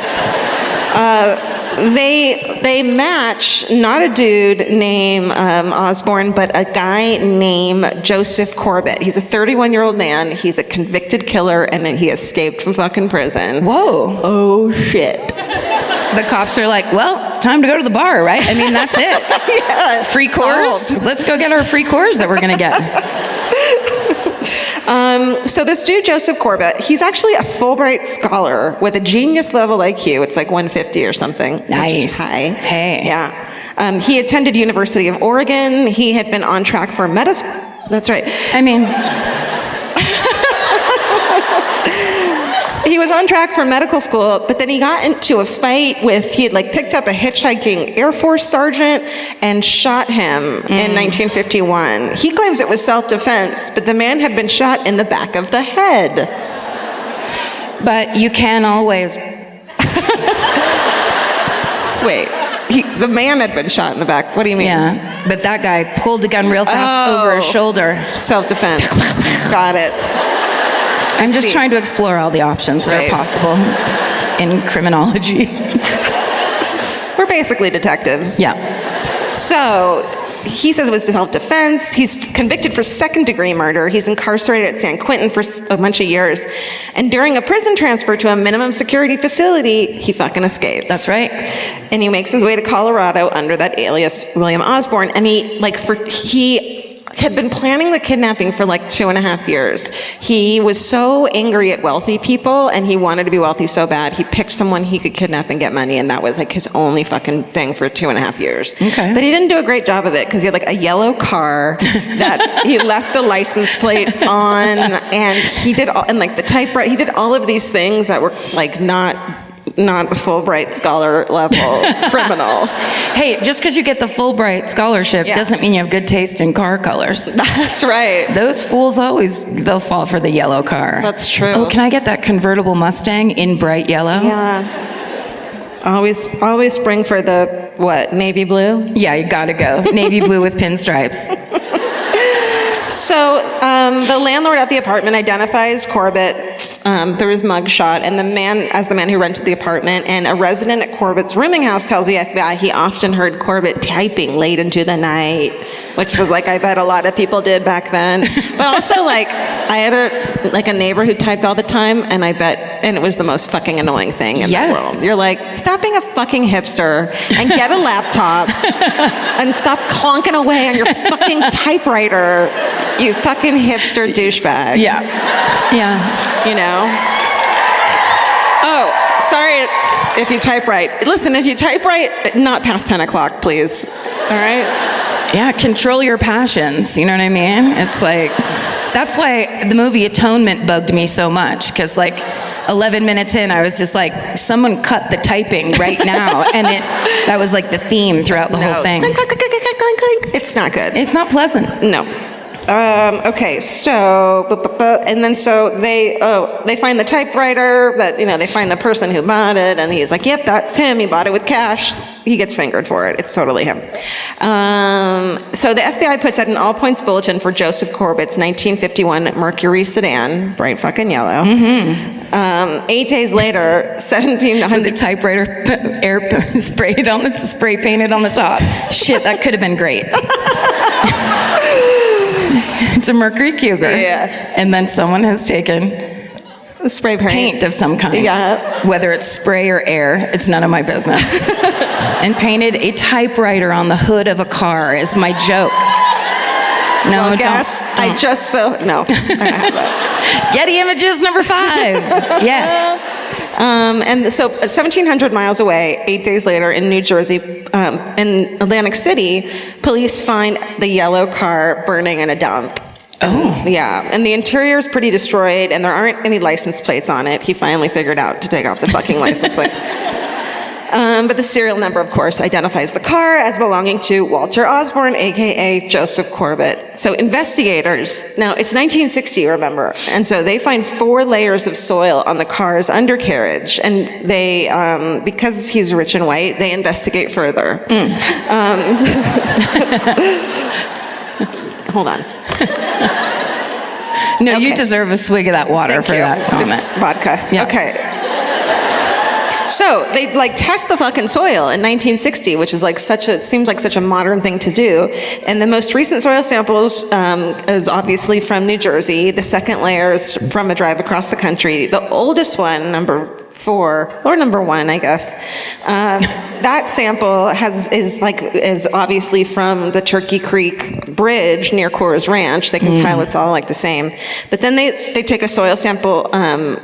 They match not a dude named Osborne, but a guy named Joseph Corbett. He's a 31-year-old man. He's a convicted killer, and he escaped from fucking prison. Whoa. Oh, shit. The cops are like, well, time to go to the bar, right? I mean, that's it. Yeah, free Coors? solved. Let's go get our free Coors that we're going to get. So this dude, Joseph Corbett, he's actually a Fulbright scholar with a genius level IQ. It's like 150 or something. Nice. High. Hey. Yeah. He attended University of Oregon. He had been on track for medicine. That's right. I mean, he was on track for medical school, but then he got into a fight he had like picked up a hitchhiking Air Force sergeant and shot him in 1951. He claims it was self-defense, but the man had been shot in the back of the head. but you can always... Wait, the man had been shot in the back. What do you mean? Yeah, but that guy pulled the gun real fast over his shoulder. Self-defense. Got it. I'm just trying to explore all the options that Right. are possible in criminology. We're basically detectives. Yeah. So he says it was self-defense. He's convicted for second-degree murder. He's incarcerated at San Quentin for a bunch of years. And during a prison transfer to a minimum security facility, he fucking escapes. That's right. And he makes his way to Colorado under that alias William Osborne. And he had been planning the kidnapping for like 2.5 years. He was so angry at wealthy people, and he wanted to be wealthy so bad. He picked someone he could kidnap and get money, and that was like his only fucking thing for 2.5 years. Okay. But he didn't do a great job of it because he had like a yellow car that he left the license plate on, and he did like the typewriter. He did all of these things that were like not a Fulbright scholar level criminal. Hey, just because you get the Fulbright scholarship doesn't mean you have good taste in car colors. That's right. Those fools they'll fall for the yellow car. That's true. Oh, can I get that convertible Mustang in bright yellow? Yeah. Always spring for the, navy blue? Yeah, you gotta go. Navy blue with pinstripes. So the landlord at the apartment identifies Corbett through his mugshot, and the man who rented the apartment. And a resident at Corbett's rooming house tells the FBI he often heard Corbett typing late into the night, which was like I bet a lot of people did back then. But also like I had a neighbor who typed all the time, and it was the most fucking annoying thing in the world. You're like, stop being a fucking hipster and get a laptop and stop clonking away on your fucking typewriter. You fucking hipster douchebag. Yeah. Yeah. You know? Oh, sorry if you type right. Listen, if you type right, not past 10 o'clock, please. All right? Yeah, control your passions. You know what I mean? It's like, that's why the movie Atonement bugged me so much, because like 11 minutes in, I was just like, someone cut the typing right now. And that was like the theme throughout the whole thing. Clink, clink, clink, clink, clink, clink. It's not good. It's not pleasant. No. Okay, so, and then so they find the typewriter, they find the person who bought it, and he's like, yep, that's him, he bought it with cash. He gets fingered for it. It's totally him. So the FBI puts out an all-points bulletin for Joseph Corbett's 1951 Mercury sedan, bright fucking yellow. Mm-hmm. 8 days later, 1,700... The typewriter spray painted on the top. Shit, that could have been great. It's a Mercury Cougar. Yeah. And then someone has taken spray paint of some kind. Yeah. Whether it's spray or air, it's none of my business. And painted a typewriter on the hood of a car is my joke. No, well, don't. No. I don't have that. Getty Images number 5. Yes. And so 1,700 miles away, 8 days later in New Jersey, in Atlantic City, police find the yellow car burning in a dump. Oh. Yeah, and the interior is pretty destroyed, and there aren't any license plates on it. He finally figured out to take off the fucking license plate. But the serial number, of course, identifies the car as belonging to Walter Osborne, a.k.a. Joseph Corbett. So investigators, now it's 1960, remember, and so they find 4 layers of soil on the car's undercarriage, and they, because he's rich and white, they investigate further. Hold on. No, Okay. you deserve a swig of that water Thank for you. that comment. It's vodka. Yeah. Okay. So they test the fucking soil in 1960, which is it seems like such a modern thing to do. And the most recent soil samples is obviously from New Jersey. The second layer is from a drive across the country. The oldest one, number 4 or number 1, I guess. That sample is obviously from the Turkey Creek Bridge near Coors Ranch. They can tell it's all like the same. But then they take a soil sample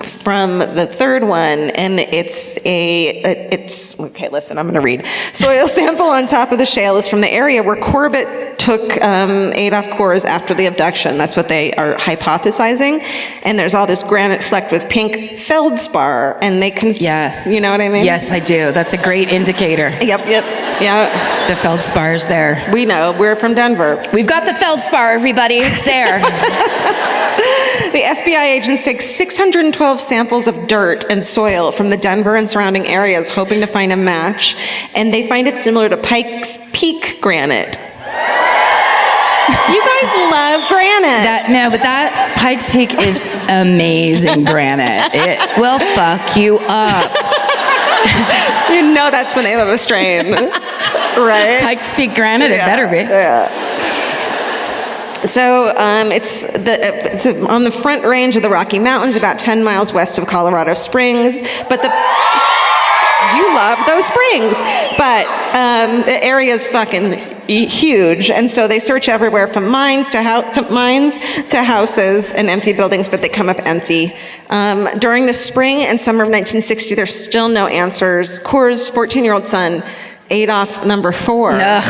from the third one, and it's okay. Listen, I'm going to read. Soil sample on top of the shale is from the area where Corbett took Adolf Coors after the abduction. That's what they are hypothesizing. And there's all this granite flecked with pink feldspar, and they can, Yes. you know what I mean? Yes, I do. That's a great indicator. Yep, yeah. The feldspar's there. We know, we're from Denver. We've got the feldspar, everybody. It's there. The FBI agents take 612 samples of dirt and soil from the Denver and surrounding areas, hoping to find a match, and they find it similar to Pikes Peak granite. You guys love granite. But that Pikes Peak is amazing granite. It will fuck you up. You know that's the name of a strain, right? Pikes Peak granite, it better be. Yeah. So it's on the front range of the Rocky Mountains, about 10 miles west of Colorado Springs. But you love those springs, but the area is fucking huge, and so they search everywhere from mines to houses and empty buildings, but they come up empty. During the spring and summer of 1960, there's still no answers. Coors' 14-year-old son, Adolf number 4. Ugh.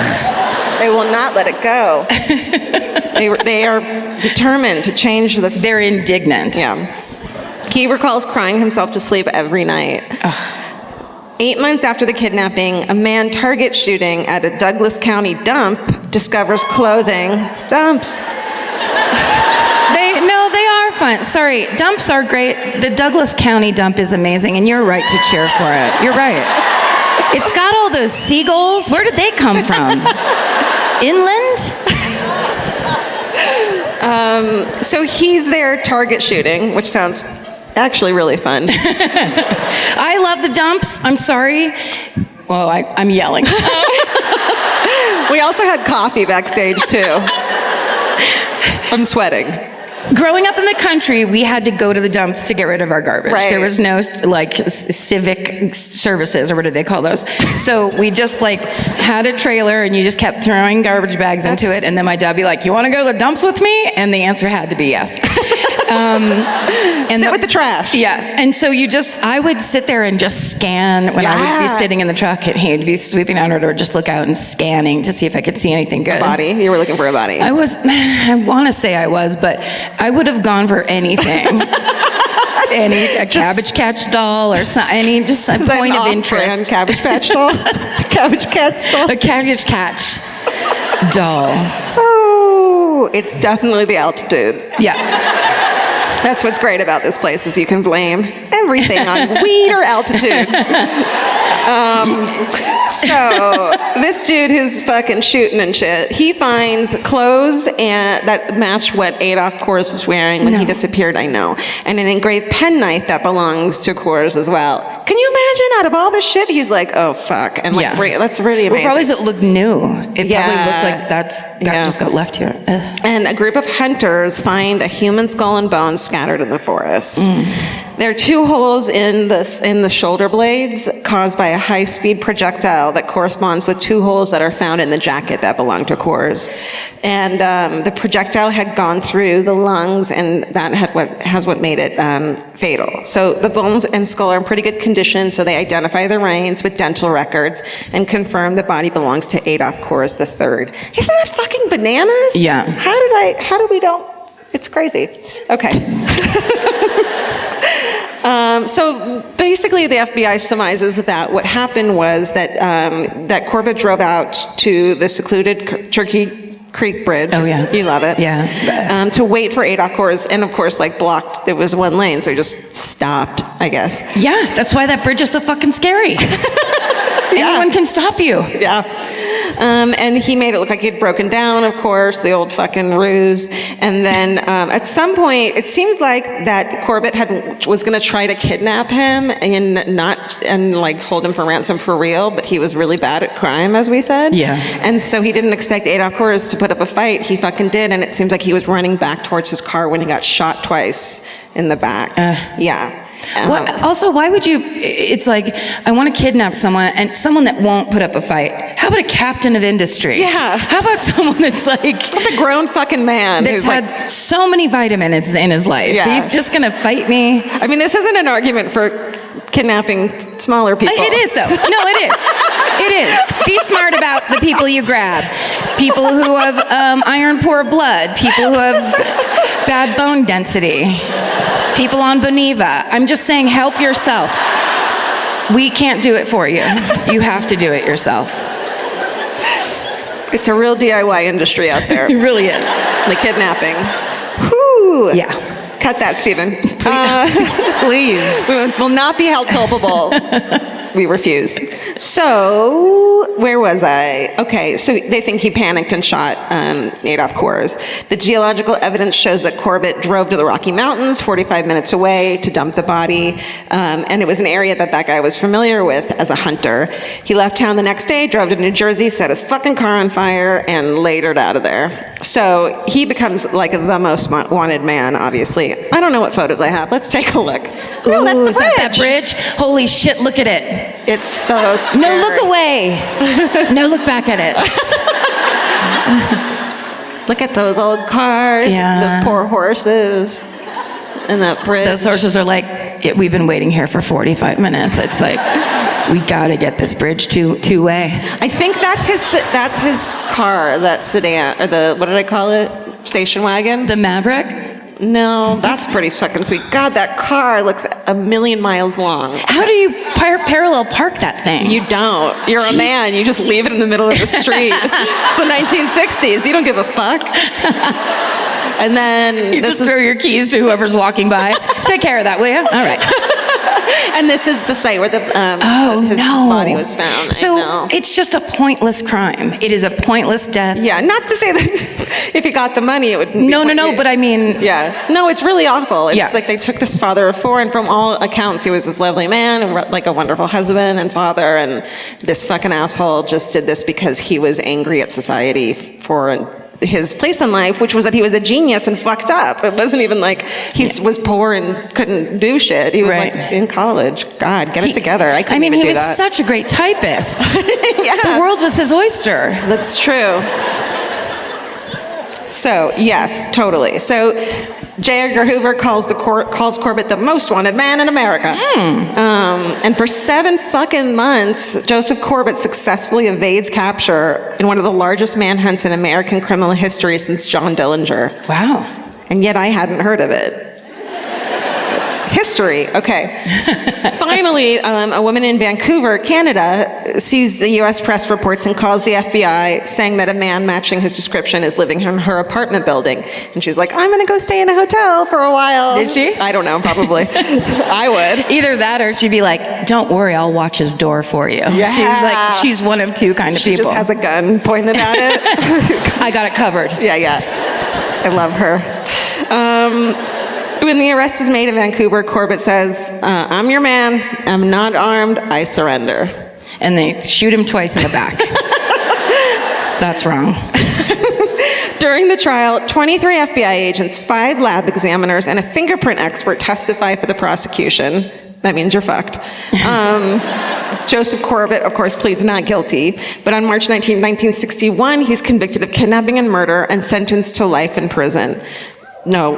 They will not let it go. They are determined to change the... They're indignant. Yeah. He recalls crying himself to sleep every night. Ugh. 8 months after the kidnapping, a man target shooting at a Douglas County dump discovers clothing. Dumps. They are fun. Sorry, dumps are great. The Douglas County dump is amazing, and you're right to cheer for it. You're right. It's got all those seagulls. Where did they come from? Inland? So he's there target shooting, which sounds actually really fun. I love the dumps. I'm sorry. Well, I'm yelling. We also had coffee backstage, too. I'm sweating. Growing up in the country, we had to go to the dumps to get rid of our garbage. Right. There was no civic services, or what do they call those? So we just had a trailer, and you just kept throwing garbage bags into it. And then my dad would be like, "You want to go to the dumps with me?" And the answer had to be yes. Sit with the trash. Yeah, and so I would sit there and just scan when I would be sitting in the truck, and he'd be sweeping out, or just look out and scanning to see if I could see anything good. A body? You were looking for a body. I want to say I was, but I would have gone for anything. A Cabbage Patch doll or something, just a point of interest. Cabbage Patch doll? Cabbage Patch doll? A Cabbage Patch doll. Oh, it's definitely the altitude. Yeah. That's what's great about this place, is you can blame everything on weed or altitude. So this dude who's fucking shooting and shit, he finds clothes that match what Adolf Coors was wearing when he disappeared, I know, and an engraved penknife that belongs to Coors as well. Can you imagine out of all the shit, he's like, oh, fuck. And like, that's really amazing. Well, probably does it look new? It probably looked like just got left here. Ugh. And a group of hunters find a human skull and bones scattered in the forest. There are 2 holes in the shoulder blades caused by a high-speed projectile that corresponds with 2 holes that are found in the jacket that belonged to Coors. And the projectile had gone through the lungs, and that has what made it fatal. So the bones and skull are in pretty good condition, so they identify the remains with dental records and confirm the body belongs to Adolf Coors III. Isn't that fucking bananas? Yeah. How do we don't? It's crazy. Okay. So basically, the FBI surmises that what happened was that Corbett drove out to the secluded Turkey Creek Bridge. Oh, yeah. You love it. Yeah. To wait for Adolf Coors, and of course, like blocked, there was 1 lane, so he just stopped, I guess. Yeah, that's why that bridge is so fucking scary. Anyone can stop you. Yeah. And he made it look like he'd broken down, of course, the old fucking ruse. And then at some point, it seems like that Corbett was going to try to kidnap him and like hold him for ransom for real, but he was really bad at crime, as we said. Yeah. And so he didn't expect Adolf Coors to put up a fight. He fucking did, and it seems like he was running back towards his car when he got shot twice in the back. Yeah. Also, why would you? It's like, I want to kidnap someone, and someone that won't put up a fight. How about a captain of industry? Yeah. How about someone that's like a grown fucking man that's had so many vitamins in his life? Yeah. He's just gonna fight me. I mean, this isn't an argument for kidnapping smaller people. It is, though. No, it is. It is. Be smart about the people you grab. People who have iron poor blood. People who have bad bone density. People on Boniva. I'm just saying, help yourself. We can't do it for you. You have to do it yourself. It's a real DIY industry out there. It really is. The kidnapping. Whew. Yeah. Cut that, Stephen. Please. We will not be held culpable. We refuse. So, where was I? Okay, so they think he panicked and shot Adolf Coors. The geological evidence shows that Corbett drove to the Rocky Mountains, 45 minutes away, to dump the body. And it was an area that guy was familiar with as a hunter. He left town the next day, drove to New Jersey, set his fucking car on fire, and latered out of there. So he becomes like the most wanted man, obviously. I don't know what photos I have. Let's take a look. Oh, that's the bridge. Is that bridge? Holy shit, look at it. It's so scary. No, look away. No, look back at it. Look at those old cars, those poor horses, and that bridge. Those horses are like, we've been waiting here for 45 minutes. It's like, we gotta get this bridge two-way. I think that's his car, that sedan, or what did I call it? Station wagon? The Maverick? No, that's pretty fucking sweet. God, that car looks 1,000,000 miles long. How do you parallel park that thing? You don't. You're a man. You just leave it in the middle of the street. It's the 1960s. You don't give a fuck. And then you just throw your keys to whoever's walking by. Take care of that, will you? All right. And this is the site where his body was found. So it's just a pointless crime. It is a pointless death. Yeah, not to say that if he got the money, it would be No, but I mean... Yeah. No, it's really awful. It's like they took this father of 4, and from all accounts, he was this lovely man, and like a wonderful husband and father, and this fucking asshole just did this because he was angry at society for his place in life, which was that he was a genius and fucked up. It wasn't even like he was poor and couldn't do shit. He was like in college. God, get it together. I couldn't even do that. He was such a great typist. Yeah. The world was his oyster. That's true. So, yes, totally. So, J. Edgar Hoover calls Corbett the most wanted man in America. And for 7 fucking months, Joseph Corbett successfully evades capture in one of the largest manhunts in American criminal history since John Dillinger. Wow. And yet I hadn't heard of it. History, okay. Finally, a woman in Vancouver, Canada, sees the U.S. press reports and calls the FBI, saying that a man matching his description is living in her apartment building. And she's like, I'm going to go stay in a hotel for a while. Did she? I don't know, probably. I would. Either that or she'd be like, don't worry, I'll watch his door for you. Yeah. She's one of 2 kind of people. She just has a gun pointed at it. I got it covered. Yeah. I love her. When the arrest is made in Vancouver, Corbett says, I'm your man. I'm not armed. I surrender. And they shoot him twice in the back. That's wrong. During the trial, 23 FBI agents, 5 lab examiners, and a fingerprint expert testify for the prosecution. That means you're fucked. Joseph Corbett, of course, pleads not guilty. But on March 19, 1961, he's convicted of kidnapping and murder and sentenced to life in prison. No.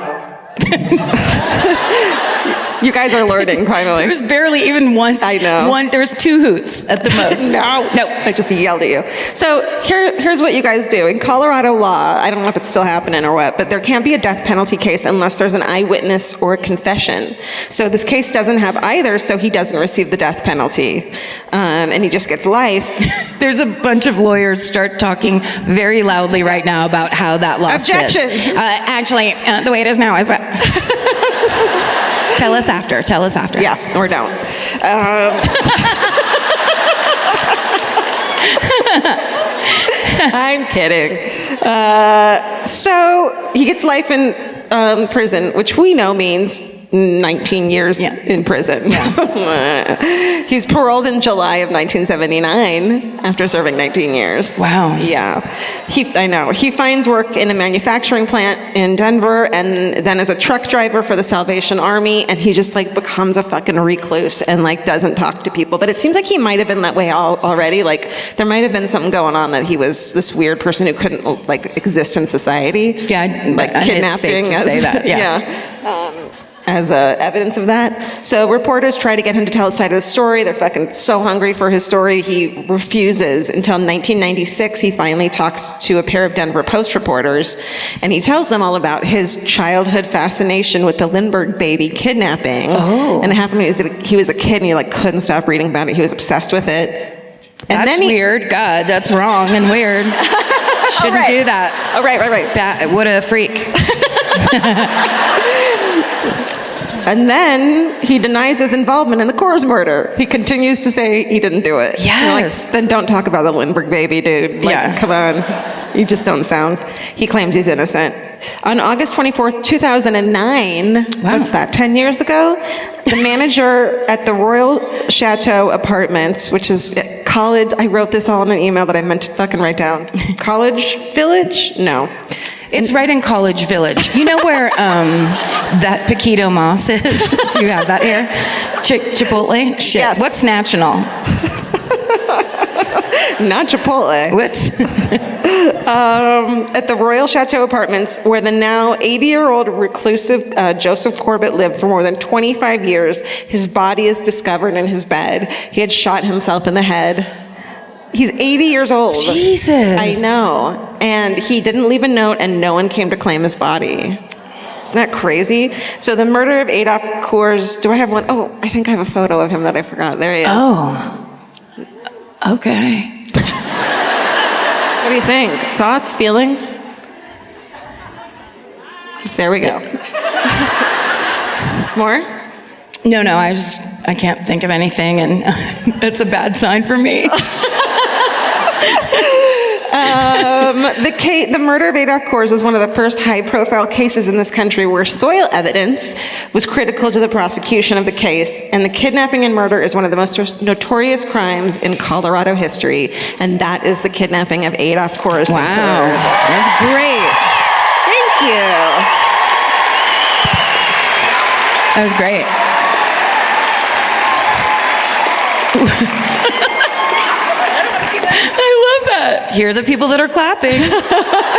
You guys are learning, finally. There's barely even one. I know. There's 2 hoots at the most. No. I just yelled at you. So here's what you guys do. In Colorado law, I don't know if it's still happening or what, but there can't be a death penalty case unless there's an eyewitness or a confession. So this case doesn't have either, so he doesn't receive the death penalty. And he just gets life. There's a bunch of lawyers start talking very loudly right now about how that law Objection. sits. Actually, the way it is now is what... Tell us after. Yeah, or don't. I'm kidding. So he gets life in prison, which we know means 19 years in prison. Yeah. He's paroled in July of 1979 after serving 19 years. Wow. Yeah. I know. He finds work in a manufacturing plant in Denver and then as a truck driver for the Salvation Army, and he just like becomes a fucking recluse and like doesn't talk to people. But it seems like he might have been that way already. Like there might have been something going on that he was this weird person who couldn't like exist in society. Yeah, like kidnapping. It's safe to say that. Yeah. As evidence of that. So reporters try to get him to tell his side of the story. They're fucking so hungry for his story. He refuses until 1996. He finally talks to a pair of Denver Post reporters, and he tells them all about his childhood fascination with the Lindbergh baby kidnapping. Oh. And it happened when he was a kid, and he like couldn't stop reading about it. He was obsessed with it. And that's weird. God, that's wrong and weird. Shouldn't do that. Oh, right. What a freak. And then he denies his involvement in the Coors murder. He continues to say he didn't do it. Yes. Like, then don't talk about the Lindbergh baby, dude. Like, come on. You just don't sound. He claims he's innocent. On August 24th, 2009, what's that, 10 years ago? The manager at the Royal Chateau Apartments, which is college, I wrote this all in an email that I meant to fucking write down. College Village? No. It's right in College Village. You know where that Paquito Moss is? Do you have that here? Chipotle? Shit. Yes. What's national? Not Chipotle. What's... at the Royal Chateau Apartments, where the now 80-year-old reclusive Joseph Corbett lived for more than 25 years, his body is discovered in his bed. He had shot himself in the head. He's 80 years old. Jesus. I know. And he didn't leave a note, and no one came to claim his body. Isn't that crazy? So the murder of Adolf Coors, do I have one? Oh, I think I have a photo of him that I forgot. There he is. Oh. Okay. What do you think? Thoughts, feelings? There we go. More? No, I can't think of anything, and that's a bad sign for me. The murder of Adolf Coors is one of the first high-profile cases in this country where soil evidence was critical to the prosecution of the case, and the kidnapping and murder is one of the most notorious crimes in Colorado history, and that is the kidnapping of Adolf Coors. Wow, that's great. Thank you. That was great. I love that. Here are the people that are clapping.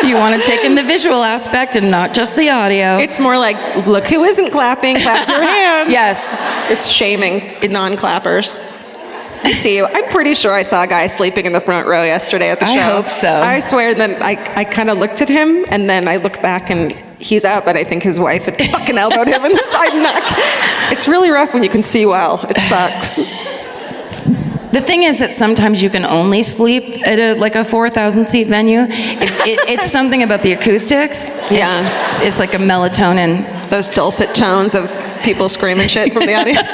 You want to take in the visual aspect and not just the audio. It's more like, look who isn't clapping, clap your hands. Yes. It's shaming non-clappers. I see you. I'm pretty sure I saw a guy sleeping in the front row yesterday at the show. I hope so. I swear, then I kind of looked at him, and then I look back, and he's up, but I think his wife had fucking elbowed him in the neck. It's really rough when you can see well. It sucks. The thing is that sometimes you can only sleep at a 4,000 seat venue. It's something about the acoustics. Yeah. It's like a melatonin. Those dulcet tones of people screaming shit from the audience.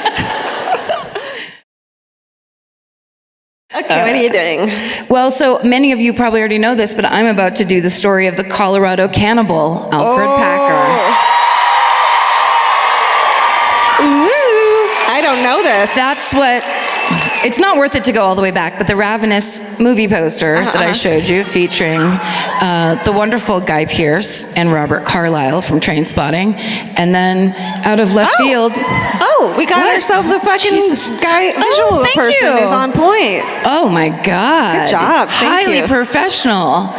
Okay, what are you doing? Well, so many of you probably already know this, but I'm about to do the story of the Colorado cannibal, Alfred Packer. don't know this. That's what, it's not worth it to go all the way back, but the Ravenous movie poster that I showed you featuring the wonderful Guy Pearce and Robert Carlyle from Trainspotting, and then out of left field. Oh, we got ourselves a fucking guy visual thank person you. who's on point. Oh my God. Good job. Thank Highly you. professional.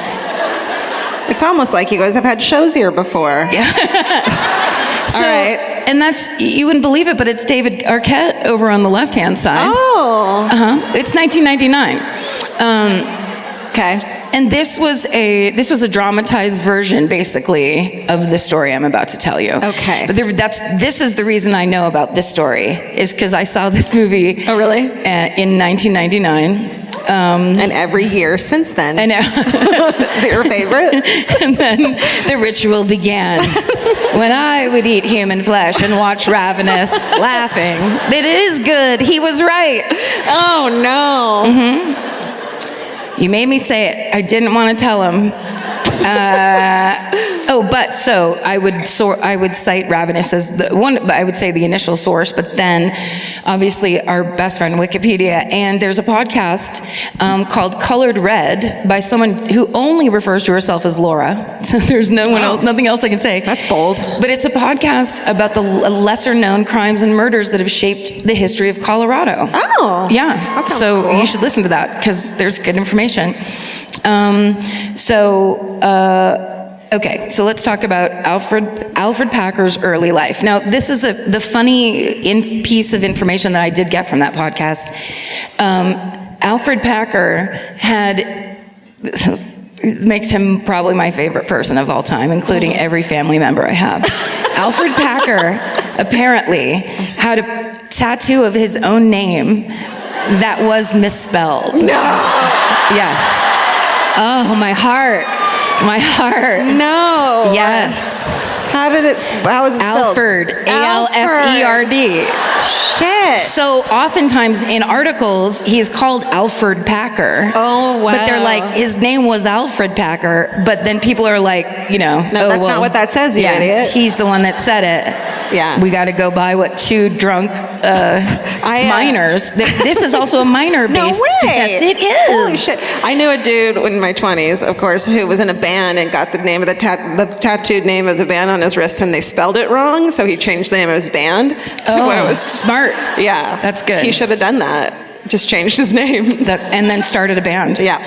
It's almost like you guys have had shows here before. So, All right. and that's, you wouldn't believe it, but it's David Arquette over on the left-hand side. Oh. It's 1999. Okay. And this was a dramatized version, basically, of the story I'm about to tell you. Okay. But this is the reason I know about this story, is because I saw this movie. Oh, really? In 1999. And every year since then. I know. Is it your favorite? And then the ritual began when I would eat human flesh and watch Ravenous laughing. It is good. He was right. Oh, no. You made me say it. I didn't want to tell him. So I would cite Ravenous as the one. I would say the initial source, but then obviously our best friend Wikipedia, and there's a podcast called Colored Red by someone who only refers to herself as Laura. So there's nothing else I can say. That's bold. But it's a podcast about the lesser known crimes and murders that have shaped the history of Colorado. Oh. Yeah. That sounds So cool. you should listen to that because there's good information. Okay, so let's talk about Alfred Packer's early life. Now, this is the funny piece of information that I did get from that podcast. Alfred Packer this makes him probably my favorite person of all time, including every family member I have. Alfred Packer apparently had a tattoo of his own name that was misspelled. No. Yes. Oh, my heart. My heart. No. Yes. How is it spelled? Alfred. A-L-F-E-R-D. Shit. So oftentimes in articles, he's called Alfred Packer. Oh, wow. But they're like, his name was Alfred Packer, but then people are like, No, that's not what that says, you idiot. He's the one that said it. Yeah. We got to go by what two drunk minors. This is also a minor-based. No way. Yes, it is. Holy shit. I knew a dude in my 20s, of course, who was in a band and got the name of the tattooed name of the band on his wrist, and they spelled it wrong, so he changed the name of his band to what it was. Smart. Yeah. That's good. He should have done that. Just changed his name. And then started a band. Yeah.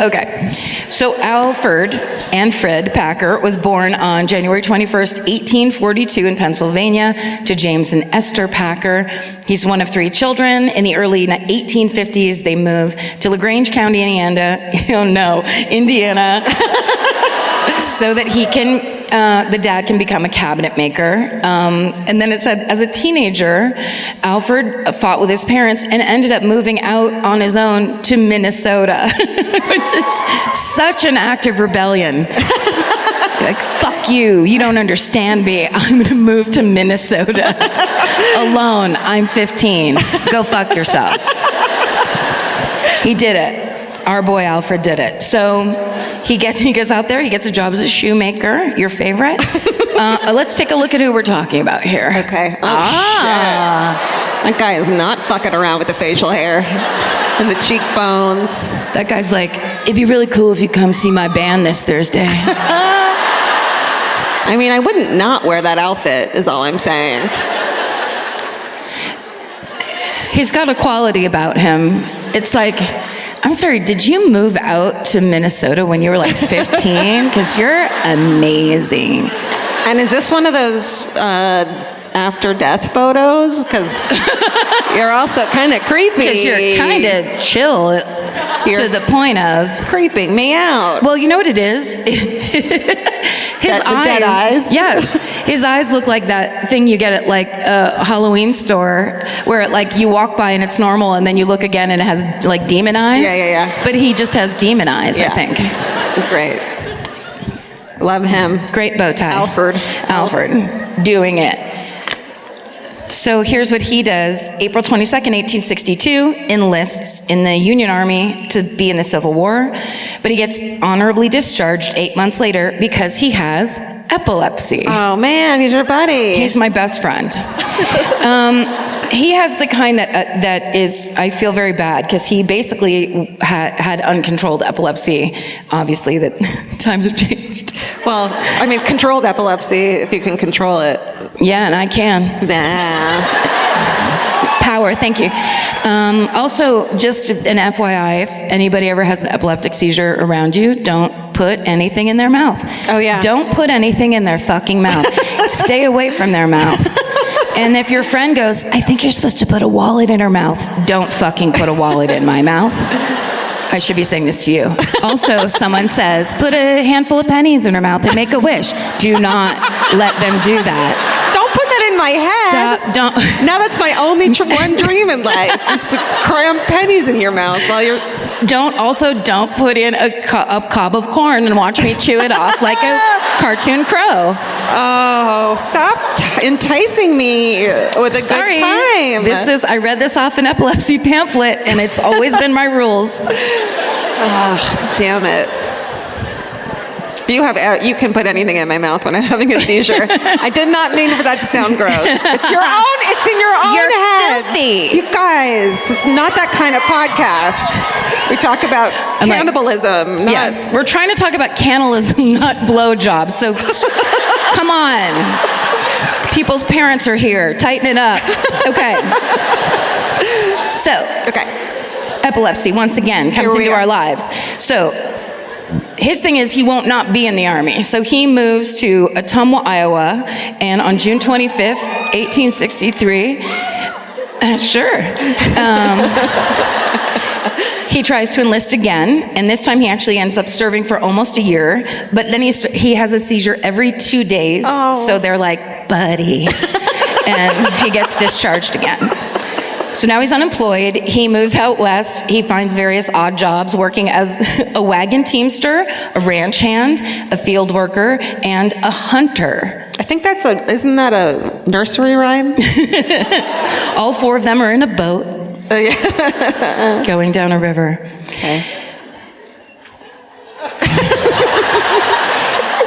Okay. So Alfred Packer was born on January 21st, 1842 in Pennsylvania to James and Esther Packer. He's one of three children. In the early 1850s, they moved to LaGrange County, Indiana, so that the dad can become a cabinet maker. And then it said, as a teenager, Alfred fought with his parents and ended up moving out on his own to Minnesota, which is such an act of rebellion. Like, fuck you, you don't understand me. I'm gonna move to Minnesota alone. I'm 15. Go fuck yourself. He did it. Our boy Alfred did it. So he gets out there, he gets a job as a shoemaker, your favorite. Let's take a look at who we're talking about here. Okay. Shit. That guy is not fucking around with the facial hair and the cheekbones. That guy's like, it'd be really cool if you come see my band this Thursday. I mean, I wouldn't not wear that outfit, is all I'm saying. He's got a quality about him. It's like, I'm sorry, did you move out to Minnesota when you were like 15? Because you're amazing. And is this one of those after death photos? Because you're also kind of creepy. Because you're kind of chill to the point of creeping me out. Well, you know what it is? His eyes. Dead eyes? Yes. His eyes look like that thing you get at like a Halloween store where like you walk by and it's normal and then you look again and it has like demon eyes. Yeah. But he just has demon eyes, I think. Great. Love him. Great bow tie. Alfred. Doing it. So here's what he does. April 22nd, 1862, enlists in the Union Army to be in the Civil War, but he gets honorably discharged 8 months later because he has epilepsy. Oh man, he's your buddy. He's my best friend. He has the kind that is, I feel very bad, because he basically had uncontrolled epilepsy. Obviously, that times have changed. Well, I mean, controlled epilepsy, if you can control it. Yeah, and I can. Nah. Power, thank you. Also, just an FYI, if anybody ever has an epileptic seizure around you, don't put anything in their mouth. Oh, yeah. Don't put anything in their fucking mouth. Stay away from their mouth. And if your friend goes, I think you're supposed to put a wallet in her mouth, don't fucking put a wallet in my mouth. I should be saying this to you. Also, if someone says, put a handful of pennies in her mouth and make a wish, do not let them do that. Don't put that in my head. Stop, don't. Now that's my only one dream in life, is to cram pennies in your mouth while you're... Don't put in a cob of corn and watch me chew it off like a cartoon crow. Oh, stop enticing me with a good time. I read this off an epilepsy pamphlet, and it's always been my rules. Oh, damn it. You can put anything in my mouth when I'm having a seizure. I did not mean for that to sound gross. It's in your own You're head. filthy. You guys, it's not that kind of podcast. We talk about cannibalism. Yes, we're trying to talk about cannibalism, not blowjobs. So come on. People's parents are here. Tighten it up. Okay. So, epilepsy, once again, comes into our lives. So, his thing is he won't not be in the Army. So he moves to Ottumwa, Iowa, and on June 25th, 1863, he tries to enlist again, and this time he actually ends up serving for almost a year, but then he has a seizure every 2 days, so they're like, buddy, and he gets discharged again. So now he's unemployed. He moves out west. He finds various odd jobs working as a wagon teamster, a ranch hand, a field worker, and a hunter. I think isn't that a nursery rhyme? All 4 of them are in a boat going down a river. Okay.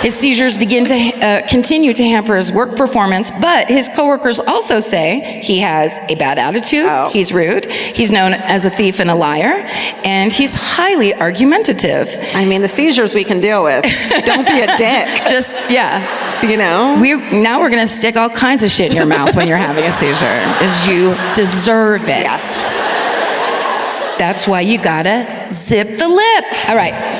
His seizures begin to continue to hamper his work performance, but his coworkers also say he has a bad attitude, he's rude, he's known as a thief and a liar, and he's highly argumentative. I mean, the seizures we can deal with. Don't be a dick. Just, yeah. You know? Now we're going to stick all kinds of shit in your mouth when you're having a seizure, as you deserve it. Yeah. That's why you gotta zip the lip. All right.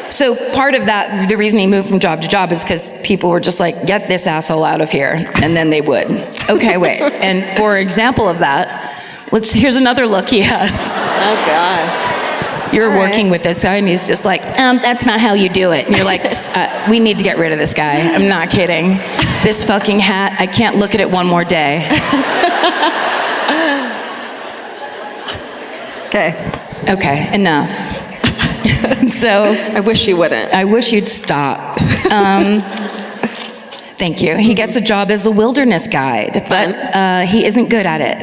So part of that, the reason he moved from job to job is because people were just like, get this asshole out of here. And then they would. Okay, wait. And for example of that, here's another look he has. Oh, God. You're working with this guy, and he's just like, that's not how you do it. And you're like, we need to get rid of this guy. I'm not kidding. This fucking hat, I can't look at it one more day. Okay, enough. So I wish you wouldn't. I wish you'd stop. Thank you. He gets a job as a wilderness guide, but he isn't good at it.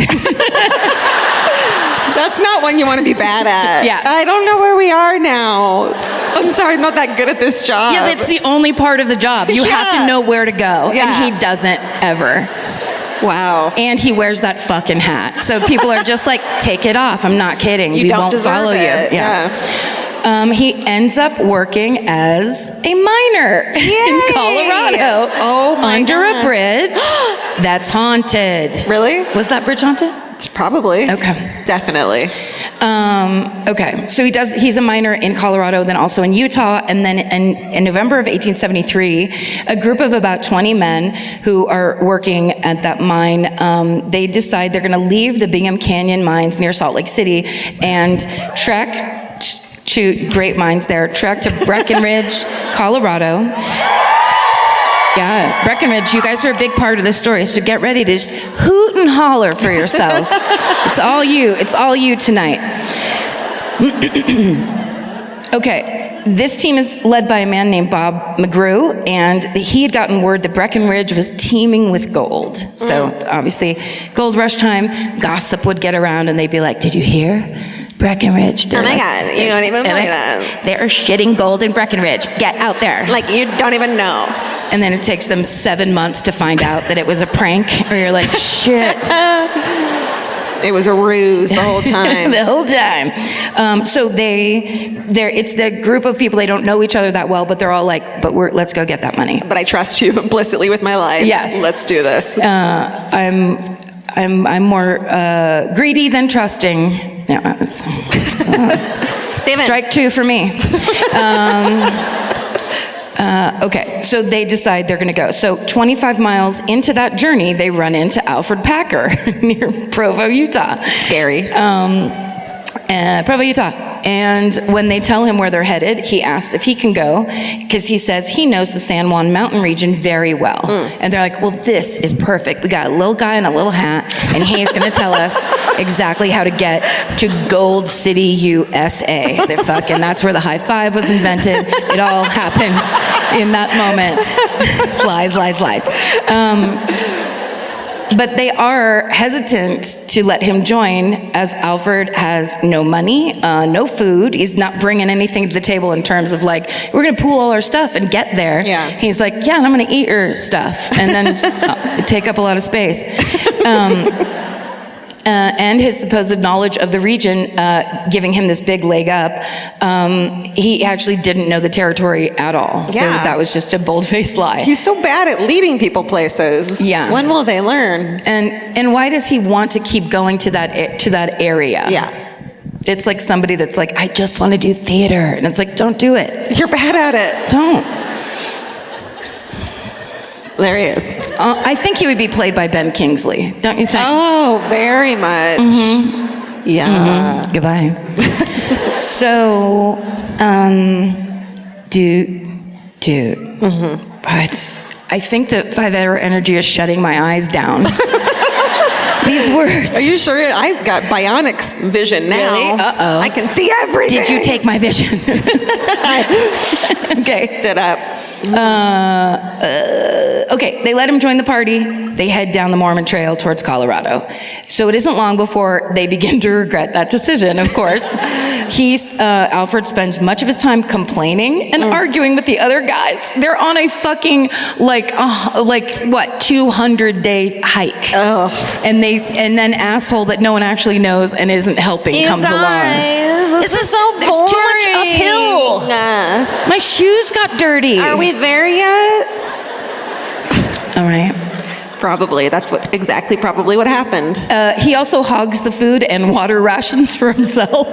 That's not one you want to be bad at. Yeah. I don't know where we are now. I'm sorry, I'm not that good at this job. Yeah, that's the only part of the job. You have to know where to go, and he doesn't ever. Wow. And he wears that fucking hat. So people are just like, take it off. I'm not kidding. You we don't won't deserve follow it. you. Yeah. He ends up working as a miner in Colorado. Oh my under God. a bridge that's haunted. Really? Was that bridge haunted? It's probably. Okay. Definitely. Okay, so he's a miner in Colorado, then also in Utah, and then in November of 1873, a group of about 20 men who are working at that mine, they decide they're gonna leave the Bingham Canyon mines near Salt Lake City and trek to great mines there, trek to Breckenridge, Colorado. Yeah, Breckenridge, you guys are a big part of this story, so get ready to just hoot and holler for yourselves. It's all you tonight. Okay, this team is led by a man named Bob McGrew, and he had gotten word that Breckenridge was teeming with gold. So obviously, gold rush time, gossip would get around, and they'd be like, did you hear? Breckenridge. Oh my God, you don't even believe that. They're shitting gold in Breckenridge. Get out there. Like, you don't even know. And then it takes them 7 months to find out that it was a prank, or you're like, shit. It was a ruse the whole time. The whole time. So it's the group of people, they don't know each other that well, but they're all like, let's go get that money. But I trust you implicitly with my life. Yes. Let's do this. I'm more greedy than trusting. No, strike 2 for me. Okay, so they decide they're going to go. So 25 miles into that journey, they run into Alfred Packer near Provo, Utah. Scary. Provo, Utah. And when they tell him where they're headed, he asks if he can go, because he says he knows the San Juan Mountain region very well. And they're like, well, this is perfect. We got a little guy in a little hat, and he's going to tell us exactly how to get to Gold City, USA. They're fucking, that's where the high five was invented. It all happens in that moment. Lies, lies, lies. But they are hesitant to let him join, as Alfred has no money, no food. He's not bringing anything to the table in terms of like, we're going to pool all our stuff and get there. Yeah. He's like, yeah, and I'm going to eat your stuff and then take up a lot of space. And his supposed knowledge of the region giving him this big leg up, he actually didn't know the territory at all. So that was just a bold-faced lie. He's so bad at leading people places. Yeah. When will they learn? And why does he want to keep going to that area? Yeah. It's like somebody that's like, I just want to do theater. And it's like, don't do it. You're bad at it. Don't. There he is. I think he would be played by Ben Kingsley, don't you think? Oh, very much. Mm-hmm. Yeah. Mm-hmm. Goodbye. So, I think that 5-hour energy is shutting my eyes down. These words. Are you sure? I've got bionic vision now. Really? Uh-oh. I can see everything. Did you take my vision? Okay. Stood up. Okay, they let him join the party. They head down the Mormon Trail towards Colorado. So it isn't long before they begin to regret that decision, of course. Alfred spends much of his time complaining and arguing with the other guys. They're on a fucking, 200-day hike. Oh. And then asshole that no one actually knows and isn't helping comes along. This is so boring. There's too much uphill. My shoes got dirty. Are we there yet? All right. Probably. That's exactly what happened. He also hogs the food and water rations for himself.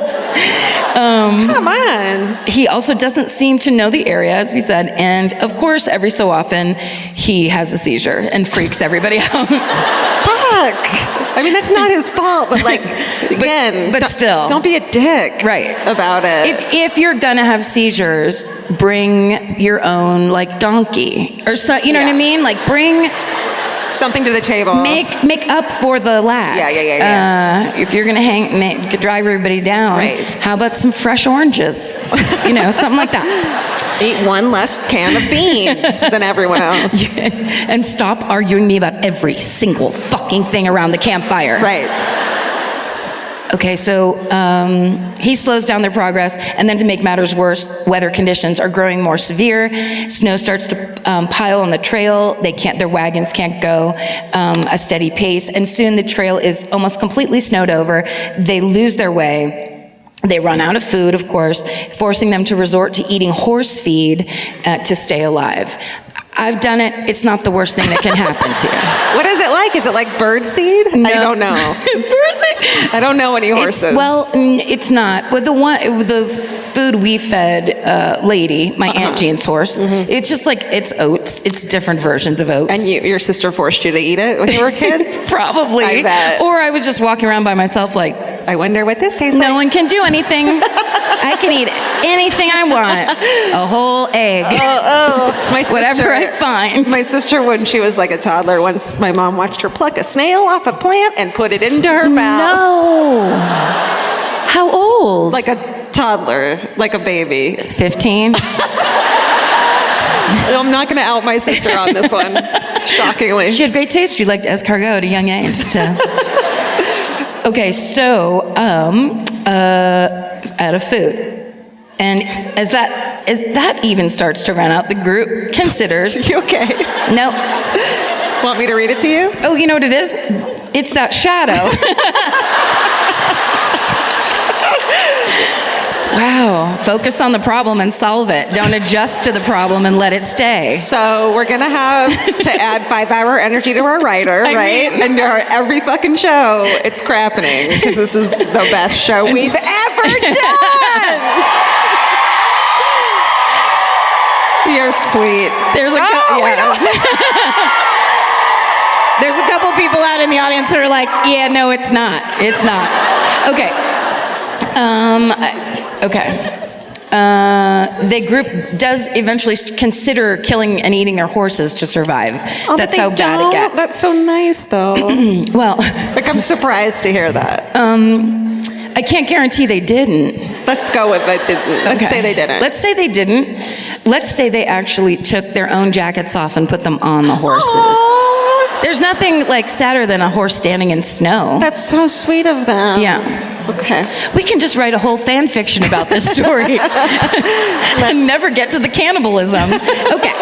Come on. He also doesn't seem to know the area, as we said. And of course, every so often, he has a seizure and freaks everybody out. Fuck. I mean, that's not his fault, but again, but still. Don't be a dick about it. If you're gonna have seizures, bring your own, donkey. Or so, you know what I mean? Bring something to the table. Make up for the lack. Yeah. If you're gonna drive everybody down, how about some fresh oranges? Something like that. Eat one less can of beans than everyone else. And stop arguing me about every single fucking thing around the campfire. Right. Okay, so he slows down their progress, and then to make matters worse, weather conditions are growing more severe. Snow starts to pile on the trail. Their wagons can't go a steady pace, and soon the trail is almost completely snowed over. They lose their way. They run out of food, of course, forcing them to resort to eating horse feed to stay alive. I've done it. It's not the worst thing that can happen to you. What is it like? Is it like birdseed? No. I don't know. Birdseed? I don't know any horses. It's not. With the food we fed lady, my Aunt Jean's horse, it's just it's oats. It's different versions of oats. And your sister forced you to eat it when you were a kid? Probably. I bet. Or I was just walking around by myself I wonder what this tastes like. No one can do anything. I can eat anything I want. A whole egg. My sister, whatever I find. My sister, when she was a toddler, once my mom watched her pluck a snail off a plant and put it into her mouth. No. How old? Like a toddler, like a baby. 15? I'm not going to out my sister on this one, shockingly. She had great taste. She liked escargot at a young age. So. Okay, so out of food. And as as that even starts to run out, the group considers... You okay? No. Want me to read it to you? Oh, you know what it is? It's that shadow. Wow. Focus on the problem and solve it. Don't adjust to the problem and let it stay. So we're going to have to add 5-hour energy to our writer, right? And every fucking show, it's crappening because this is the best show we've ever done. You're sweet. There's a There's a couple people out in the audience that are like, yeah, no, it's not. It's not. Okay. The group does eventually consider killing and eating their horses to survive. Oh, that's how bad it gets. That's so nice, though. Well, like, I'm surprised to hear that. I can't guarantee they didn't. Let's go with it. Let's say they didn't. Let's say they didn't. Let's say they actually took their own jackets off and put them on the horses. Aww. There's nothing like sadder than a horse standing in snow. That's so sweet of them. Yeah. Okay. We can just write a whole fan fiction about this story and never get to the cannibalism. Okay.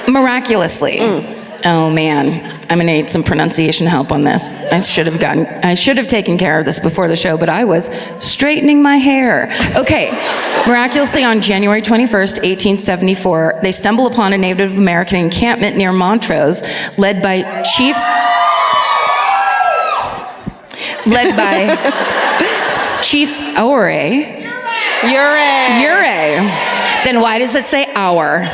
Miraculously. Oh man, I'm gonna need some pronunciation help on this. I should have taken care of this before the show, but I was straightening my hair. Okay. Miraculously, on January 21st, 1874, they stumble upon a Native American encampment near Montrose, led by Chief Ouray. Ouray. Then why does it say our?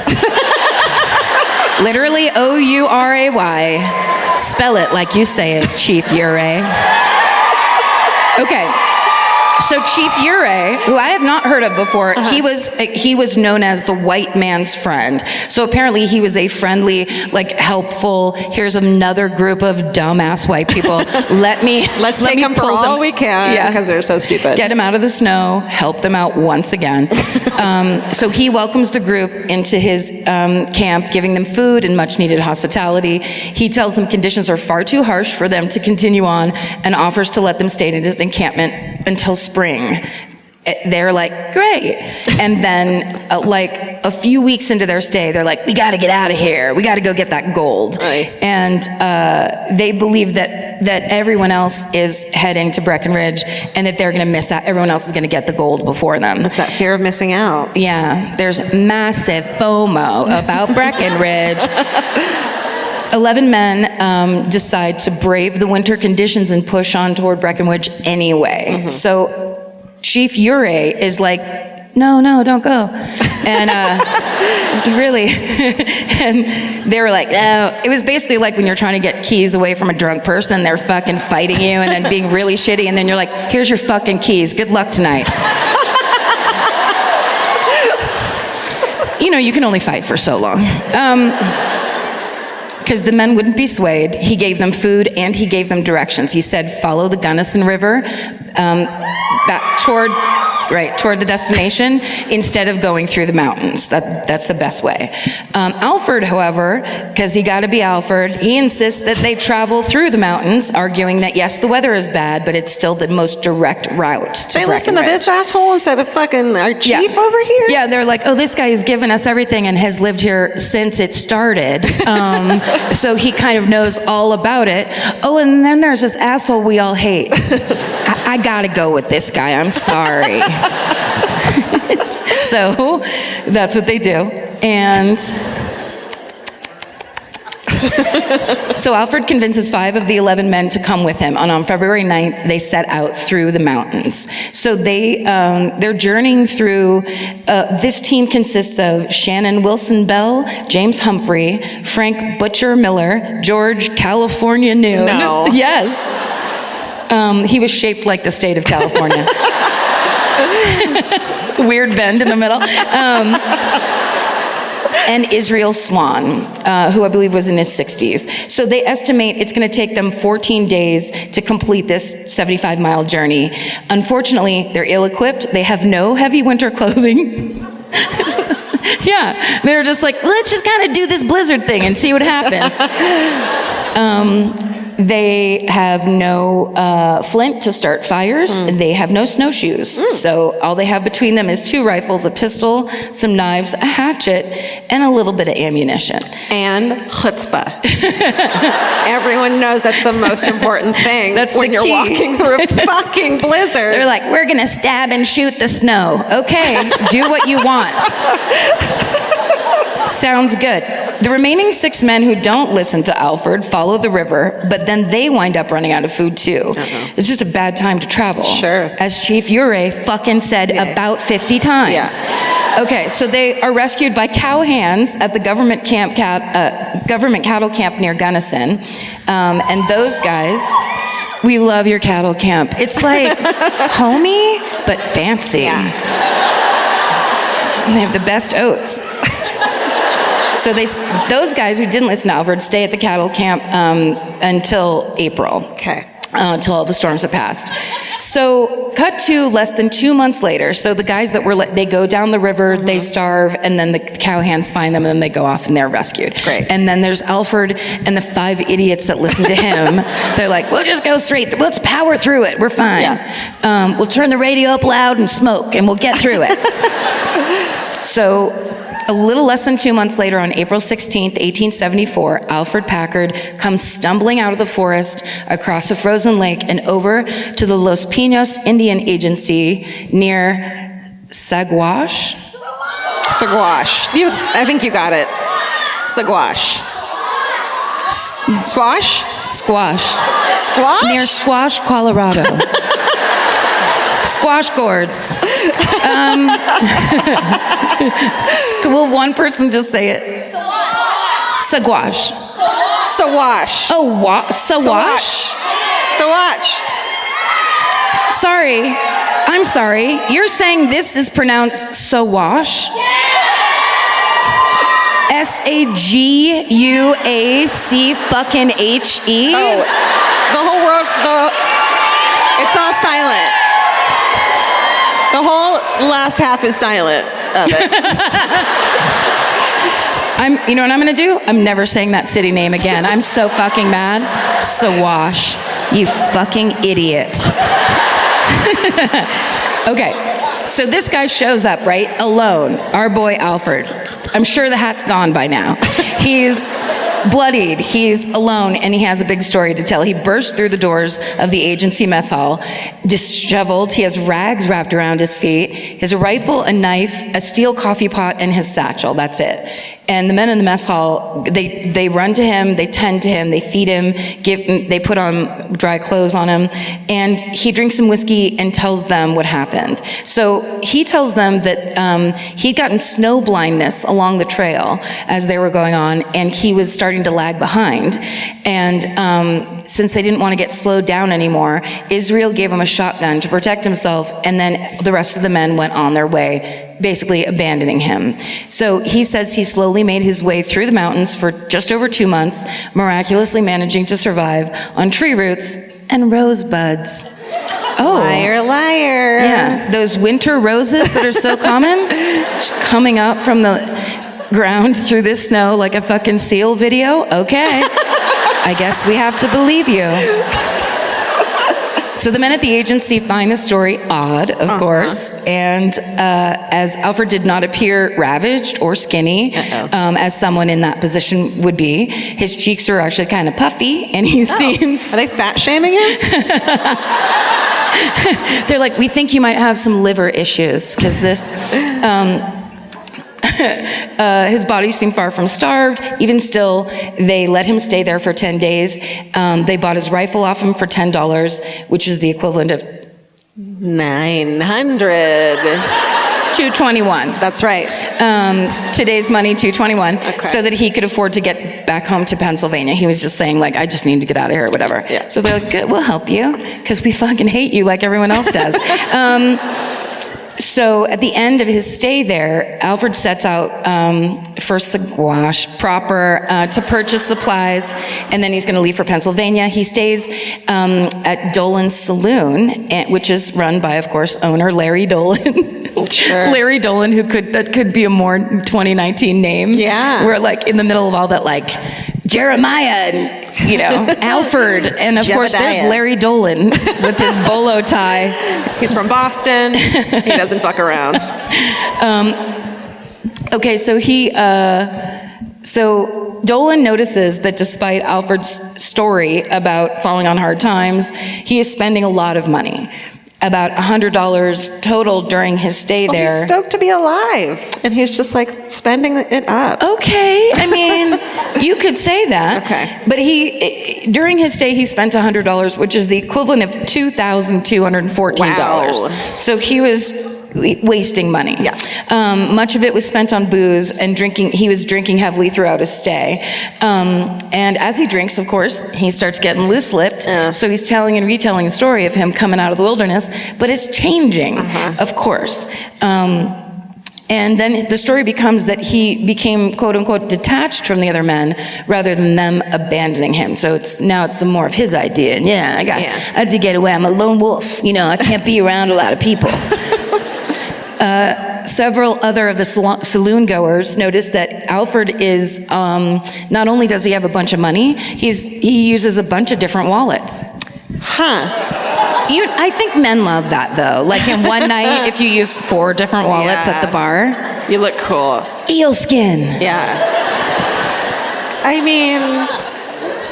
Literally Ouray. Spell it like you say it, Chief Ouray. Okay. So Chief Ouray, who I have not heard of before, he was known as the white man's friend. So apparently he was a friendly, like helpful, here's another group of dumbass white people. Let's take them for all we can because they're so stupid. Get them out of the snow, help them out once again. So he welcomes the group into his camp, giving them food and much needed hospitality. He tells them conditions are far too harsh for them to continue on and offers to let them stay in his encampment until spring. They're like, great. And then like a few weeks into their stay, they're like, we got to get out of here. We got to go get that gold. Right. And they believe that everyone else is heading to Breckenridge and that they're going to miss out. Everyone else is going to get the gold before them. It's that fear of missing out. Yeah. There's massive FOMO about Breckenridge. 11 men decide to brave the winter conditions and push on toward Breckenridge anyway. So Chief Ouray is like, no, don't go. And really, and they were like, no. It was basically like when you're trying to get keys away from a drunk person, they're fucking fighting you and then being really shitty, and then you're like, here's your fucking keys. Good luck tonight. You know, you can only fight for so long. Because the men wouldn't be swayed. He gave them food and he gave them directions. He said, follow the Gunnison River back toward the destination instead of going through the mountains. That's the best way. Alfred, however, because he got to be Alfred, he insists that they travel through the mountains, arguing that yes, the weather is bad, but it's still the most direct route to They listen to this asshole instead of fucking our chief over here? Yeah, they're like, oh, this guy has given us everything and has lived here since it started. So he kind of knows all about it. Oh, and then there's this asshole we all hate. I gotta go with this guy, I'm sorry. So that's what they do. And so Alfred convinces 5 of the 11 men to come with him. And on February 9th, they set out through the mountains. So they're journeying through, this team consists of Shannon Wilson Bell, James Humphrey, Frank Butcher Miller, George California Noon. No. Yes. He was shaped like the state of California. Weird bend in the middle. And Israel Swan, who I believe was in his 60s. So they estimate it's going to take them 14 days to complete this 75-mile journey. Unfortunately, they're ill-equipped. They have no heavy winter clothing. Yeah, they're just like, let's just kind of do this blizzard thing and see what happens. They have no flint to start fires. They have no snowshoes. So all they have between them is 2 rifles, a pistol, some knives, a hatchet, and a little bit of ammunition. And chutzpah. Everyone knows that's the most important thing when you're walking through a fucking blizzard. They're like, we're going to stab and shoot the snow. Okay, do what you want. Sounds good. The remaining 6 men who don't listen to Alfred follow the river, but then they wind up running out of food too. It's just a bad time to travel. Sure. As Chief Ure fucking said about 50 times. Yeah. Okay, so they are rescued by cowhands at the government cattle camp near Gunnison. And those guys, we love your cattle camp. It's like homey, but fancy. Yeah. And they have the best oats. So those guys who didn't listen to Alfred stay at the cattle camp until April. Okay. Until all the storms have passed. So cut to less than 2 months later. So the guys that they go down the river, they starve, and then the cowhands find them, and then they go off and they're rescued. Great. And then there's Alfred and the 5 idiots that listen to him. They're like, we'll just go straight. Let's power through it. We're fine. Yeah. We'll turn the radio up loud and smoke, and we'll get through it. So a little less than 2 months later, on April 16th, 1874, Alfred Packer comes stumbling out of the forest across a frozen lake and over to the Los Pinos Indian Agency near Saguache. Saguache. I think you got it. Saguache. Squash? Squash. Squash? Near Squash, Colorado. Squash gourds. Will one person just say it? Saguache. Sawash. Oh, Sawash? Sawash. Sorry. I'm sorry. You're saying this is pronounced Sawash? S-A-G-U-A-C fucking H-E? Oh, the whole world, it's all silent. The whole last half is silent of it. You know what I'm gonna do? I'm never saying that city name again. I'm so fucking mad. Sawash, you fucking idiot. Okay, so this guy shows up, right? Alone, our boy Alfred. I'm sure the hat's gone by now. He's bloodied, he's alone, and he has a big story to tell. He bursts through the doors of the agency mess hall, disheveled. He has rags wrapped around his feet. He has a rifle, a knife, a steel coffee pot, and his satchel. That's it. And the men in the mess hall, they run to him, they tend to him, they feed him, they put on dry clothes on him, and he drinks some whiskey and tells them what happened. So he tells them that he'd gotten snow blindness along the trail as they were going on, and he was starting to lag behind. And since they didn't want to get slowed down anymore, Israel gave him a shotgun to protect himself, and then the rest of the men went on their way, basically abandoning him. So he says he slowly made his way through the mountains for just over 2 months, miraculously managing to survive on tree roots and rosebuds. Oh. Liar, liar. Yeah, those winter roses that are so common, just coming up from the ground through the snow like a fucking Seal video. Okay, I guess we have to believe you. So the men at the agency find the story odd, of course, and as Alfred did not appear ravaged or skinny, as someone in that position would be, his cheeks are actually kind of puffy, and he seems... Are they fat shaming him? They're like, we think you might have some liver issues, because this... his body seemed far from starved. Even still, they let him stay there for 10 days. They bought his rifle off him for $10, which is the equivalent of $900. $221. That's right. Today's money, $221, Okay. so that he could afford to get back home to Pennsylvania. He was just saying, like, I just need to get out of here, or whatever. Yeah. So they're like, good, we'll help you, because we fucking hate you like everyone else does. So at the end of his stay there, Alfred sets out for Saguache proper to purchase supplies, and then he's going to leave for Pennsylvania. He stays at Dolan's Saloon, which is run by, of course, owner Larry Dolan. Sure. Larry Dolan, that could be a more 2019 name. Yeah. We're like in the middle of all that, like, Jeremiah and, Alfred. And of course, there's Jebediah. Larry Dolan with his bolo tie. He's from Boston. He doesn't fuck around. Okay, so so Dolan notices that despite Alfred's story about falling on hard times, he is spending a lot of money. About $100 total during his stay there. He's stoked to be alive, and he's just like spending it up. Okay, I mean, you could say that. Okay. But during his stay, he spent $100, which is the equivalent of $2,214. Wow. So he was wasting money. Yeah. Much of it was spent on booze and drinking. He was drinking heavily throughout his stay. And as he drinks, of course, he starts getting loose-lipped. So he's telling and retelling the story of him coming out of the wilderness, but it's changing, of course. And then the story becomes that he became, quote unquote, detached from the other men rather than them abandoning him. So now it's some more of his idea. And I had to get away. I'm a lone wolf. I can't be around a lot of people. Several other of the saloon goers noticed that Alfred is, not only does he have a bunch of money, he uses a bunch of different wallets. I think men love that, though. Like in one night, if you use 4 different wallets at the bar. You look cool. Eelskin. Yeah. I mean,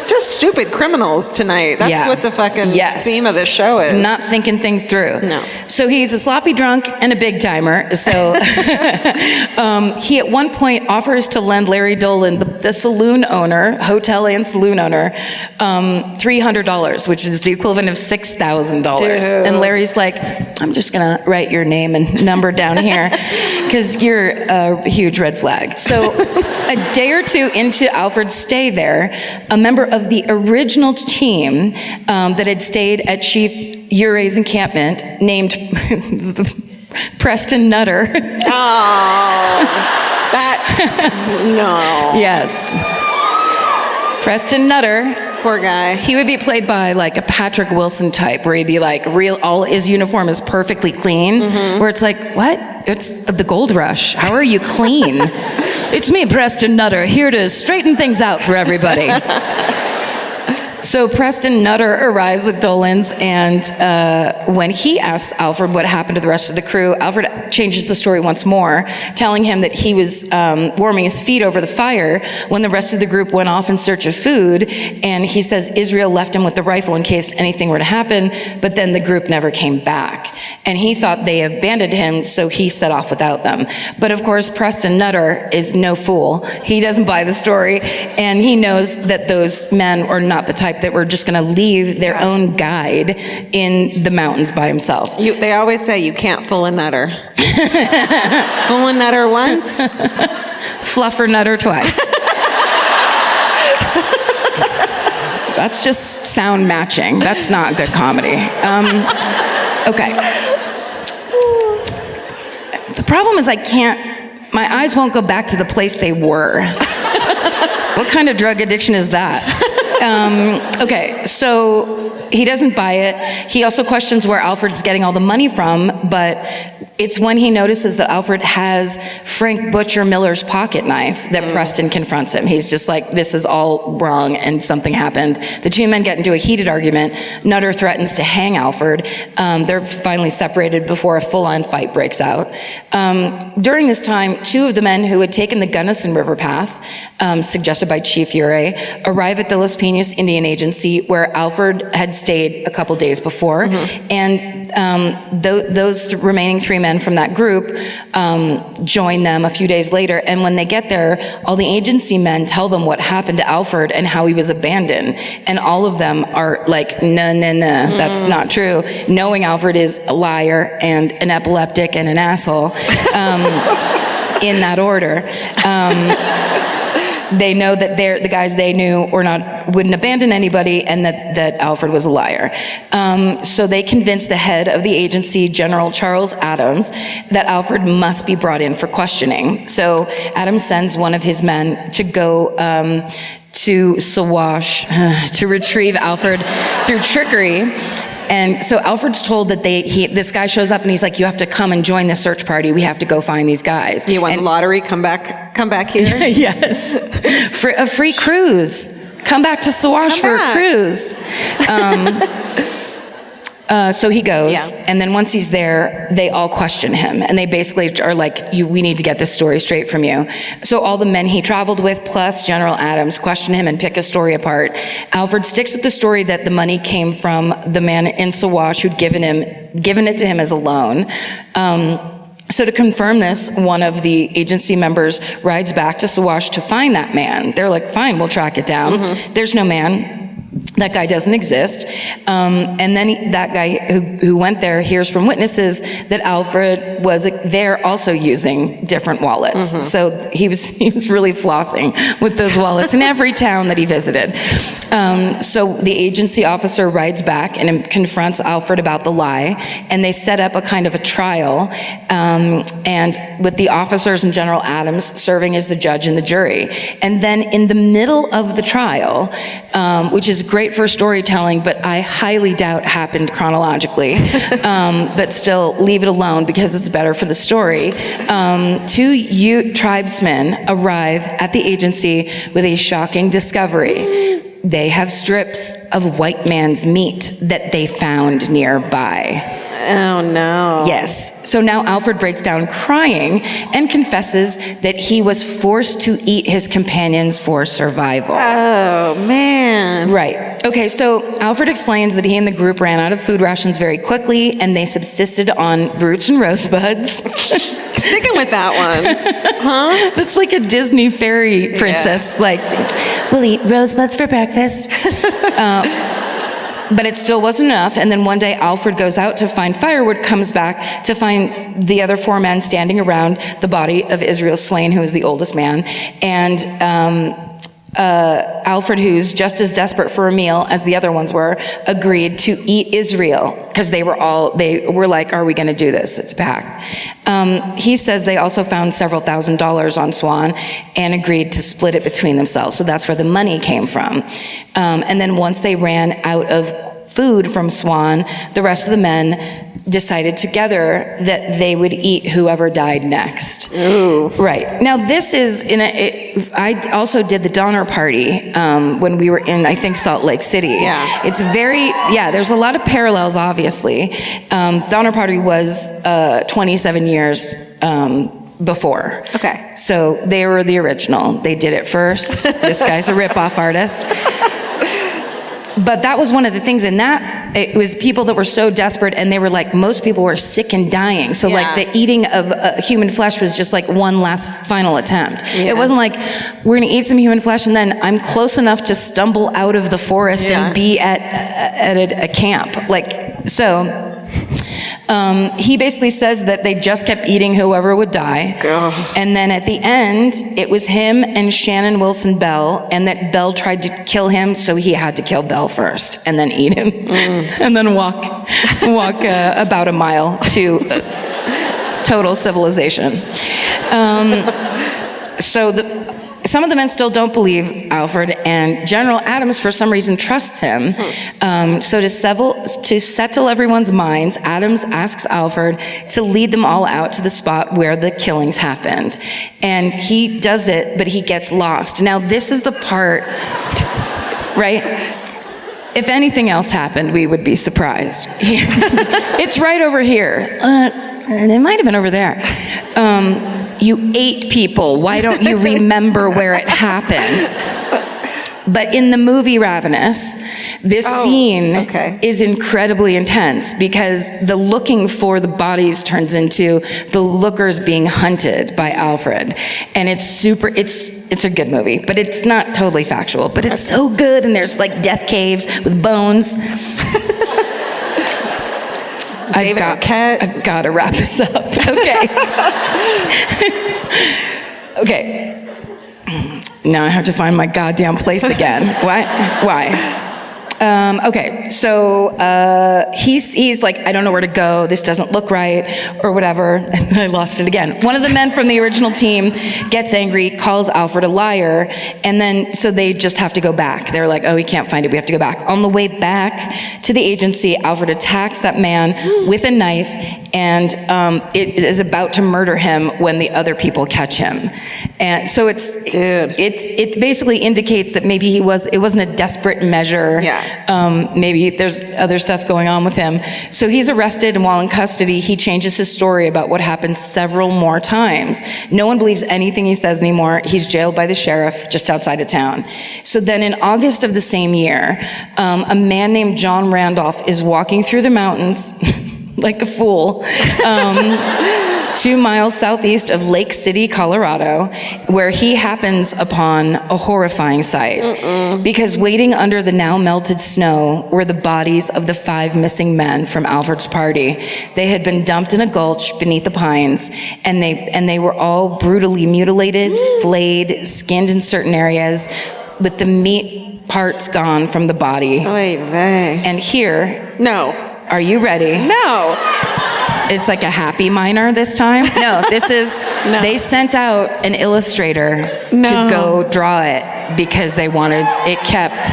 just stupid criminals tonight. That's what the fucking theme of this show is. Not thinking things through. No. So he's a sloppy drunk and a big timer. So he at one point offers to lend Larry Dolan, the saloon owner, hotel and saloon owner, $300, which is the equivalent of $6,000. And Larry's like, I'm just gonna write your name and number down here because you're a huge red flag. So a day or two into Alfred's stay there, a member of the original team that had stayed at Chief Urey's encampment named Preston Nutter. No. Yes. Preston Nutter. Poor guy. He would be played by like a Patrick Wilson type, where he'd be like all his uniform is perfectly clean, where it's like, what? It's the gold rush. How are you clean? It's me, Preston Nutter, here to straighten things out for everybody. So Preston Nutter arrives at Dolan's, and when he asks Alfred what happened to the rest of the crew, Alfred changes the story once more, telling him that he was warming his feet over the fire when the rest of the group went off in search of food, and he says Israel left him with the rifle in case anything were to happen, but then the group never came back. And he thought they abandoned him, so he set off without them. But of course, Preston Nutter is no fool. He doesn't buy the story, and he knows that those men are not the type that were just going to leave their own guide in the mountains by himself. They always say you can't fool a nutter. Fool a nutter once, fluffer nutter twice. That's just sound matching. That's not good comedy. Okay. The problem is my eyes won't go back to the place they were. What kind of drug addiction is that? Okay, so he doesn't buy it. He also questions where Alfred's getting all the money from, but it's when he notices that Alfred has Frank Butcher Miller's pocket knife that Preston confronts him. He's just like, this is all wrong and something happened. The two men get into a heated argument. Nutter threatens to hang Alfred. They're finally separated before a full-on fight breaks out. During this time, 2 of the men who had taken the Gunnison River path, suggested by Chief Urey, arrive at the Los Pinos Indian Agency where Alfred had stayed a couple days before. And those remaining 3 men from that group join them a few days later. And when they get there, all the agency men tell them what happened to Alfred and how he was abandoned. And all of them are like, no, that's not true. Knowing Alfred is a liar and an epileptic and an asshole, in that order. They know that the guys they knew wouldn't abandon anybody, and that Alfred was a liar. So they convinced the head of the agency, General Charles Adams, that Alfred must be brought in for questioning. So Adams sends one of his men to go to Sawash to retrieve Alfred through trickery. And so Alfred's told that this guy shows up and he's like, you have to come and join the search party. We have to go find these guys. You won the lottery, come back here. Yes. For a free cruise. Come back to Sawash for a cruise. So he goes, and then once he's there, they all question him, and they basically are like, we need to get this story straight from you. So all the men he traveled with, plus General Adams, question him and pick his story apart. Alfred sticks with the story that the money came from the man in Sawash who'd given it to him as a loan. So to confirm this, one of the agency members rides back to Sawash to find that man. They're like, fine, we'll track it down. There's no man. That guy doesn't exist. And then that guy who went there hears from witnesses that Alfred was there also using different wallets. So he was really flossing with those wallets in every town that he visited. So the agency officer rides back and confronts Alfred about the lie, and they set up a kind of a trial, and with the officers and General Adams serving as the judge and the jury. And then in the middle of the trial, which is great for storytelling, but I highly doubt happened chronologically, but still leave it alone because it's better for the story. 2 Ute tribesmen arrive at the agency with a shocking discovery. They have strips of white man's meat that they found nearby. Oh, no. Yes. So now Alfred breaks down crying and confesses that he was forced to eat his companions for survival. Oh, man. Right. Okay, so Alfred explains that he and the group ran out of food rations very quickly, and they subsisted on roots and rosebuds. Sticking with that one. Huh? That's like a Disney fairy princess. Like, we'll eat rosebuds for breakfast. But it still wasn't enough, and then one day Alfred goes out to find firewood, comes back to find the other 4 men standing around the body of Israel Swain, who is the oldest man, and Alfred, who's just as desperate for a meal as the other ones were, agreed to eat Israel, because they were like, are we going to do this? It's back. He says they also found several $1,000s on Swan and agreed to split it between themselves. So that's where the money came from. And then once they ran out of food from Swan, the rest of the men decided together that they would eat whoever died next. Ooh. Right. Now this is, I also did the Donner Party when we were in, I think, Salt Lake City. Yeah. It's there's a lot of parallels, obviously. Donner Party was 27 years before. Okay. So they were the original. They did it first. This guy's a rip-off artist. But that was one of the things in that, it was people that were so desperate, and they were like, most people were sick and dying. So like the eating of human flesh was just like one last final attempt. Yeah. It wasn't like, we're gonna eat some human flesh and then I'm close enough to stumble out of the forest and be at a camp. Like, so he basically says that they just kept eating whoever would die. And then at the end, it was him and Shannon Wilson Bell, and that Bell tried to kill him, so he had to kill Bell first and then eat him. And then walk about a mile to total civilization. Some of the men still don't believe Alfred, and General Adams, for some reason, trusts him. So to settle everyone's minds, Adams asks Alfred to lead them all out to the spot where the killings happened. And he does it, but he gets lost. Now, this is the part, right? If anything else happened, we would be surprised. It's right over here. It might have been over there. You ate people. Why don't you remember where it happened? But in the movie Ravenous, this scene is incredibly intense because the looking for the bodies turns into the lookers being hunted by Alfred. And it's a good movie, but it's not totally factual, but it's so good, and there's like death caves with bones. I've got to wrap this up. Okay. Okay. Now I have to find my goddamn place again. Why? Okay, so he's like, I don't know where to go. This doesn't look right, or whatever. And I lost it again. One of the men from the original team gets angry, calls Alfred a liar, and then so they just have to go back. They're like, oh, we can't find it. We have to go back. On the way back to the agency, Alfred attacks that man with a knife, and it is about to murder him when the other people catch him. And so it basically indicates that maybe it wasn't a desperate measure. Yeah. Maybe there's other stuff going on with him. So he's arrested, and while in custody, he changes his story about what happened several more times. No one believes anything he says anymore. He's jailed by the sheriff just outside of town. So then in August of the same year, a man named John Randolph is walking through the mountains like a fool, 2 miles southeast of Lake City, Colorado, where he happens upon a horrifying sight. Because waiting under the now melted snow were the bodies of the 5 missing men from Alfred's party. They had been dumped in a gulch beneath the pines, and they were all brutally mutilated, flayed, skinned in certain areas, with the meat parts gone from the body. Oy vey. And here... No. Are you ready? No. It's like a happy minor this time. No, this is, They sent out an illustrator to go draw it because they wanted it kept.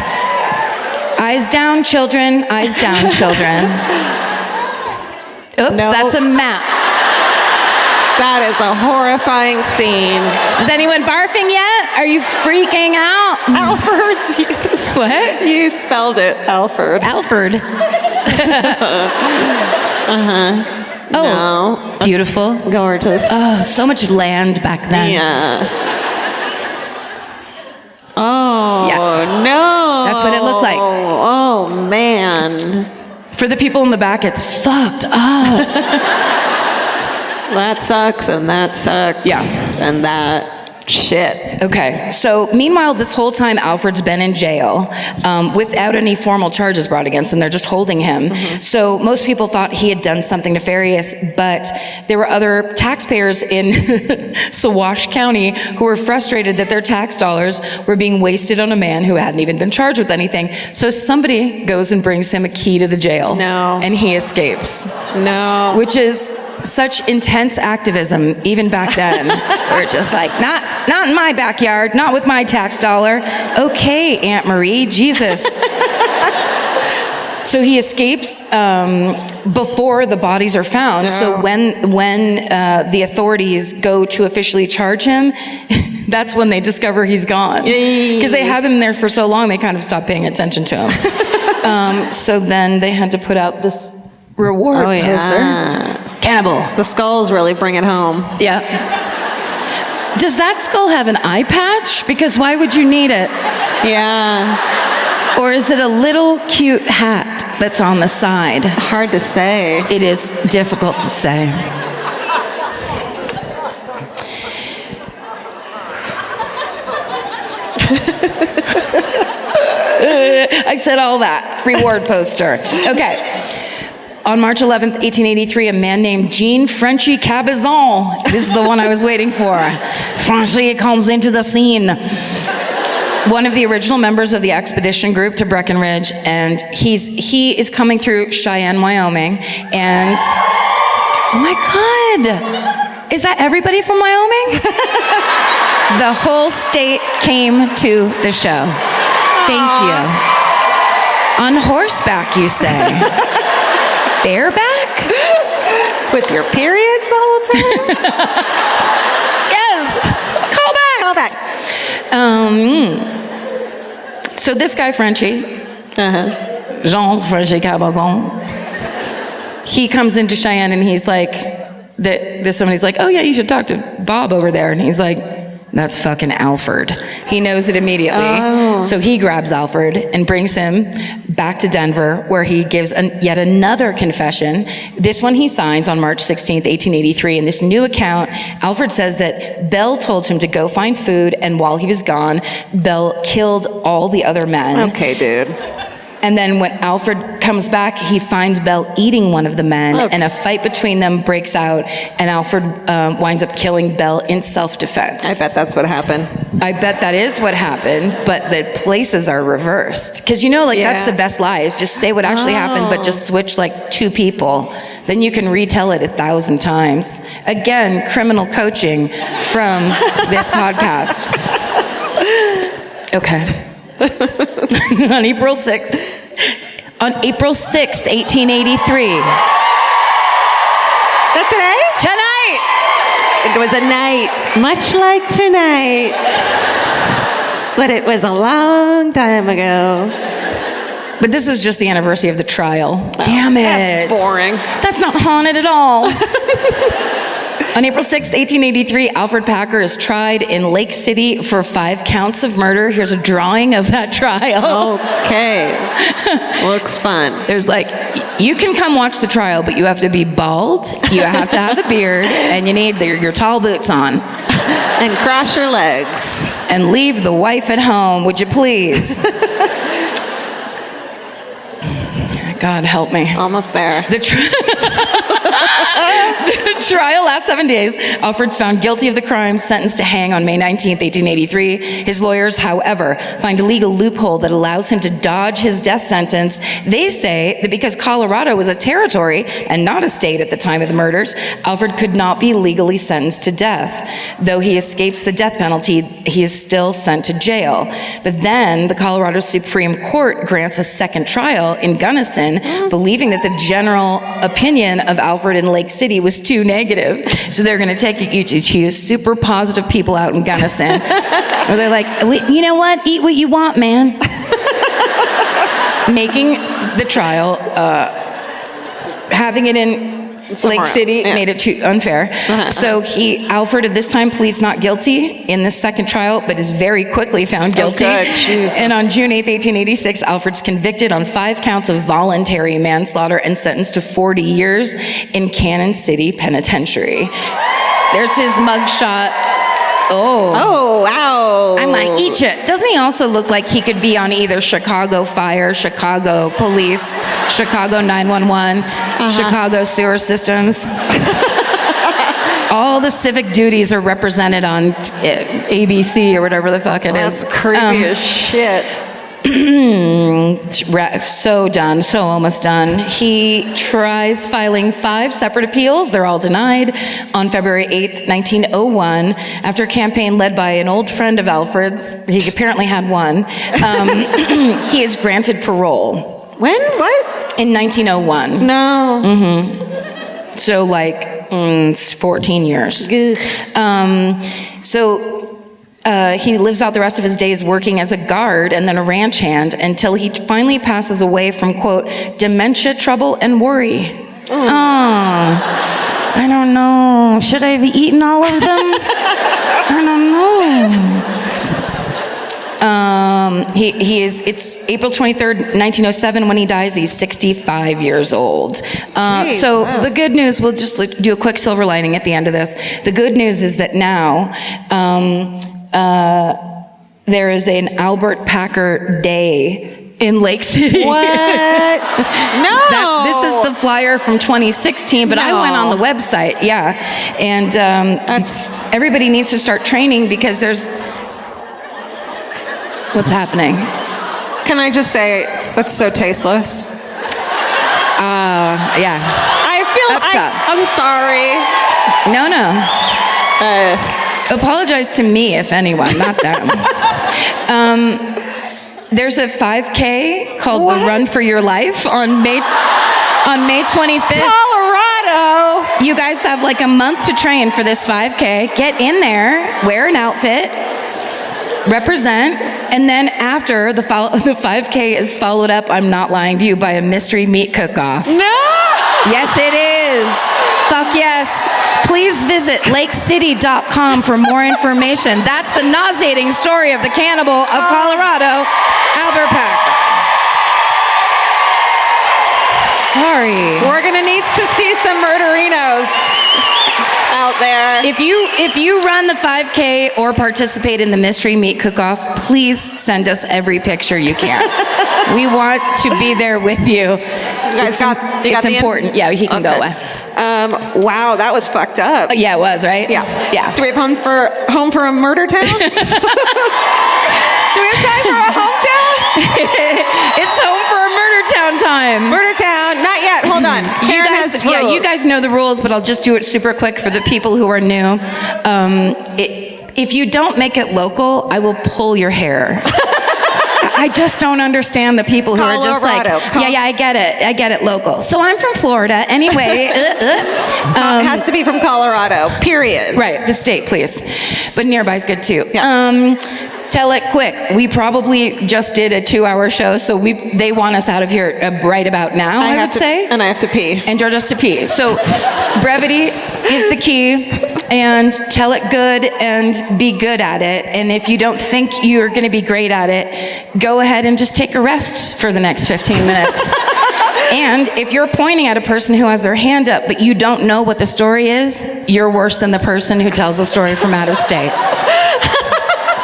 Eyes down, children. Eyes down, children. Oops, that's a map. That is a horrifying scene. Is anyone barfing yet? Are you freaking out? Alfred's. What? You spelled it, Alfred. Alfred. Oh, no. beautiful. Gorgeous. Oh, so much land back then. Yeah. Oh, yeah. No. That's what it looked like. Oh, man. For the people in the back, it's fucked up. That sucks, and that sucks. Yeah. And that shit. Okay, so meanwhile, this whole time, Alfred's been in jail without any formal charges brought against him. They're just holding him. So most people thought he had done something nefarious, but there were other taxpayers in Sawash County who were frustrated that their tax dollars were being wasted on a man who hadn't even been charged with anything. So somebody goes and brings him a key to the jail. No. And he escapes. No. Which is such intense activism, even back then. We're just like, not in my backyard, not with my tax dollar. Okay, Aunt Marie, Jesus. So he escapes before the bodies are found. No. So when the authorities go to officially charge him, that's when they discover he's gone. Because they had him there for so long, they kind of stopped paying attention to him. So then they had to put out this reward poster. Cannibal. The skulls really bring it home. Yeah. Does that skull have an eye patch? Because why would you need it? Yeah. Or is it a little cute hat that's on the side? Hard to say. It is difficult to say. I said all that. Reward poster. Okay. On March 11th, 1883, a man named Jean Frenchy Cabezon, this is the one I was waiting for, Frenchy comes into the scene. One of the original members of the expedition group to Breckenridge, and he is coming through Cheyenne, Wyoming, and oh my God, is that everybody from Wyoming? The whole state came to the show. Thank you. On horseback, you say? Bareback? With your periods the whole time? Yes. Call back. So this guy, Frenchy, Jean Frenchy Cabezon, he comes into Cheyenne and he's like, somebody's like, oh yeah, you should talk to Bob over there. And he's like, that's fucking Alfred. He knows it immediately. Oh. So he grabs Alfred and brings him back to Denver, where he gives yet another confession. This one he signs on March 16th, 1883. In this new account, Alfred says that Bell told him to go find food, and while he was gone, Bell killed all the other men. Okay, dude. And then when Alfred comes back, he finds Belle eating one of the men, and a fight between them breaks out, and Alfred winds up killing Belle in self-defense. I bet that's what happened. I bet that is what happened, but the places are reversed. Because that's the best lie, is just say what actually happened, but just switch like 2 people. Then you can retell it 1,000 times. Again, criminal coaching from this podcast. Okay. On April 6th, 1883. Is that Tonight! today? It was a night, much like tonight. But it was a long time ago. But this is just the anniversary of the trial. Damn it. That's boring. That's not haunted at all. On April 6th, 1883, Alfred Packer is tried in Lake City for 5 counts of murder. Here's a drawing of that trial. Okay. Looks fun. There's you can come watch the trial, but you have to be bald, you have to have a beard, and you need your tall boots on. And cross your legs. And leave the wife at home, would you please? God help me. Almost there. The trial lasts 7 days. Alfred's found guilty of the crime, sentenced to hang on May 19th, 1883. His lawyers, however, find a legal loophole that allows him to dodge his death sentence. They say that because Colorado was a territory and not a state at the time of the murders, Alfred could not be legally sentenced to death. Though he escapes the death penalty, he is still sent to jail. But then the Colorado Supreme Court grants a second trial in Gunnison, believing that the general opinion of Alfred in Lake City was too negative. So they're going to take you to super positive people out in Gunnison. Or they're like, you know what? Eat what you want, man. Making the trial, having it in Lake City made it too unfair. So Alfred at this time pleads not guilty in this second trial, but is very quickly found guilty. And on June 8th, 1886, Alfred's convicted on 5 counts of voluntary manslaughter and sentenced to 40 years in Cannon City Penitentiary. There's his mugshot. Oh, wow. I might eat you. Doesn't he also look like he could be on either Chicago Fire, Chicago Police, Chicago 911, Chicago Sewer Systems? All the civic duties are represented on ABC or whatever the fuck it is. That's creepy as shit. So done, so almost done. He tries filing 5 separate appeals. They're all denied. On February 8th, 1901, after a campaign led by an old friend of Alfred's, he apparently had one, he is granted parole. When? What? In 1901. No. So 14 years. He lives out the rest of his days working as a guard and then a ranch hand until he finally passes away from, quote, dementia, trouble, and worry. I don't know. Should I have eaten all of them? I don't know. It's April 23rd, 1907 when he dies. He's 65 years old. The good news, we'll just do a quick silver lining at the end of this. The good news is that now, there is an Albert Packer Day in Lake City. What? No. This is the flyer from 2016, but I went on the website, and everybody needs to start training because there's... What's happening? Can I just say, that's so tasteless. Yeah. I'm sorry. No. Apologize to me, if anyone, not them. There's a 5K called the Run for Your Life on May 25th. Colorado. You guys have a month to train for this 5K. Get in there, wear an outfit, represent, and then after the 5K is followed up, I'm not lying to you, by a mystery meat cook-off. No. Yes, it is. Fuck yes. Please visit lakecity.com for more information. That's the nauseating story of the cannibal of Colorado, Albert Packer. Sorry. We're going to need to see some murderinos out there. If you run the 5K or participate in the mystery meat cook-off, please send us every picture you can. We want to be there with you. You guys got It's the important. Yeah, he can go away. Wow, that was fucked up. Yeah, it was, right? Yeah. Do we have home for a murder town? Do we have time for a hometown? It's home for a murder town time. Murder town, not yet. Hold on. Karen has rules. Yeah, you guys know the rules, but I'll just do it super quick for the people who are new. If you don't make it local, I will pull your hair. I just don't understand the people who are just like, yeah, I get it, local. So I'm from Florida, anyway. Has to be from Colorado, period. Right, the state, please. But nearby is good too. Yeah. Tell it quick. We probably just did a 2-hour show, so they want us out of here right about now, I would say. And I have to pee. And George has to pee. So brevity is the key, and tell it good and be good at it. And if you don't think you're going to be great at it, go ahead and just take a rest for the next 15 minutes. And if you're pointing at a person who has their hand up, but you don't know what the story is, you're worse than the person who tells a story from out of state.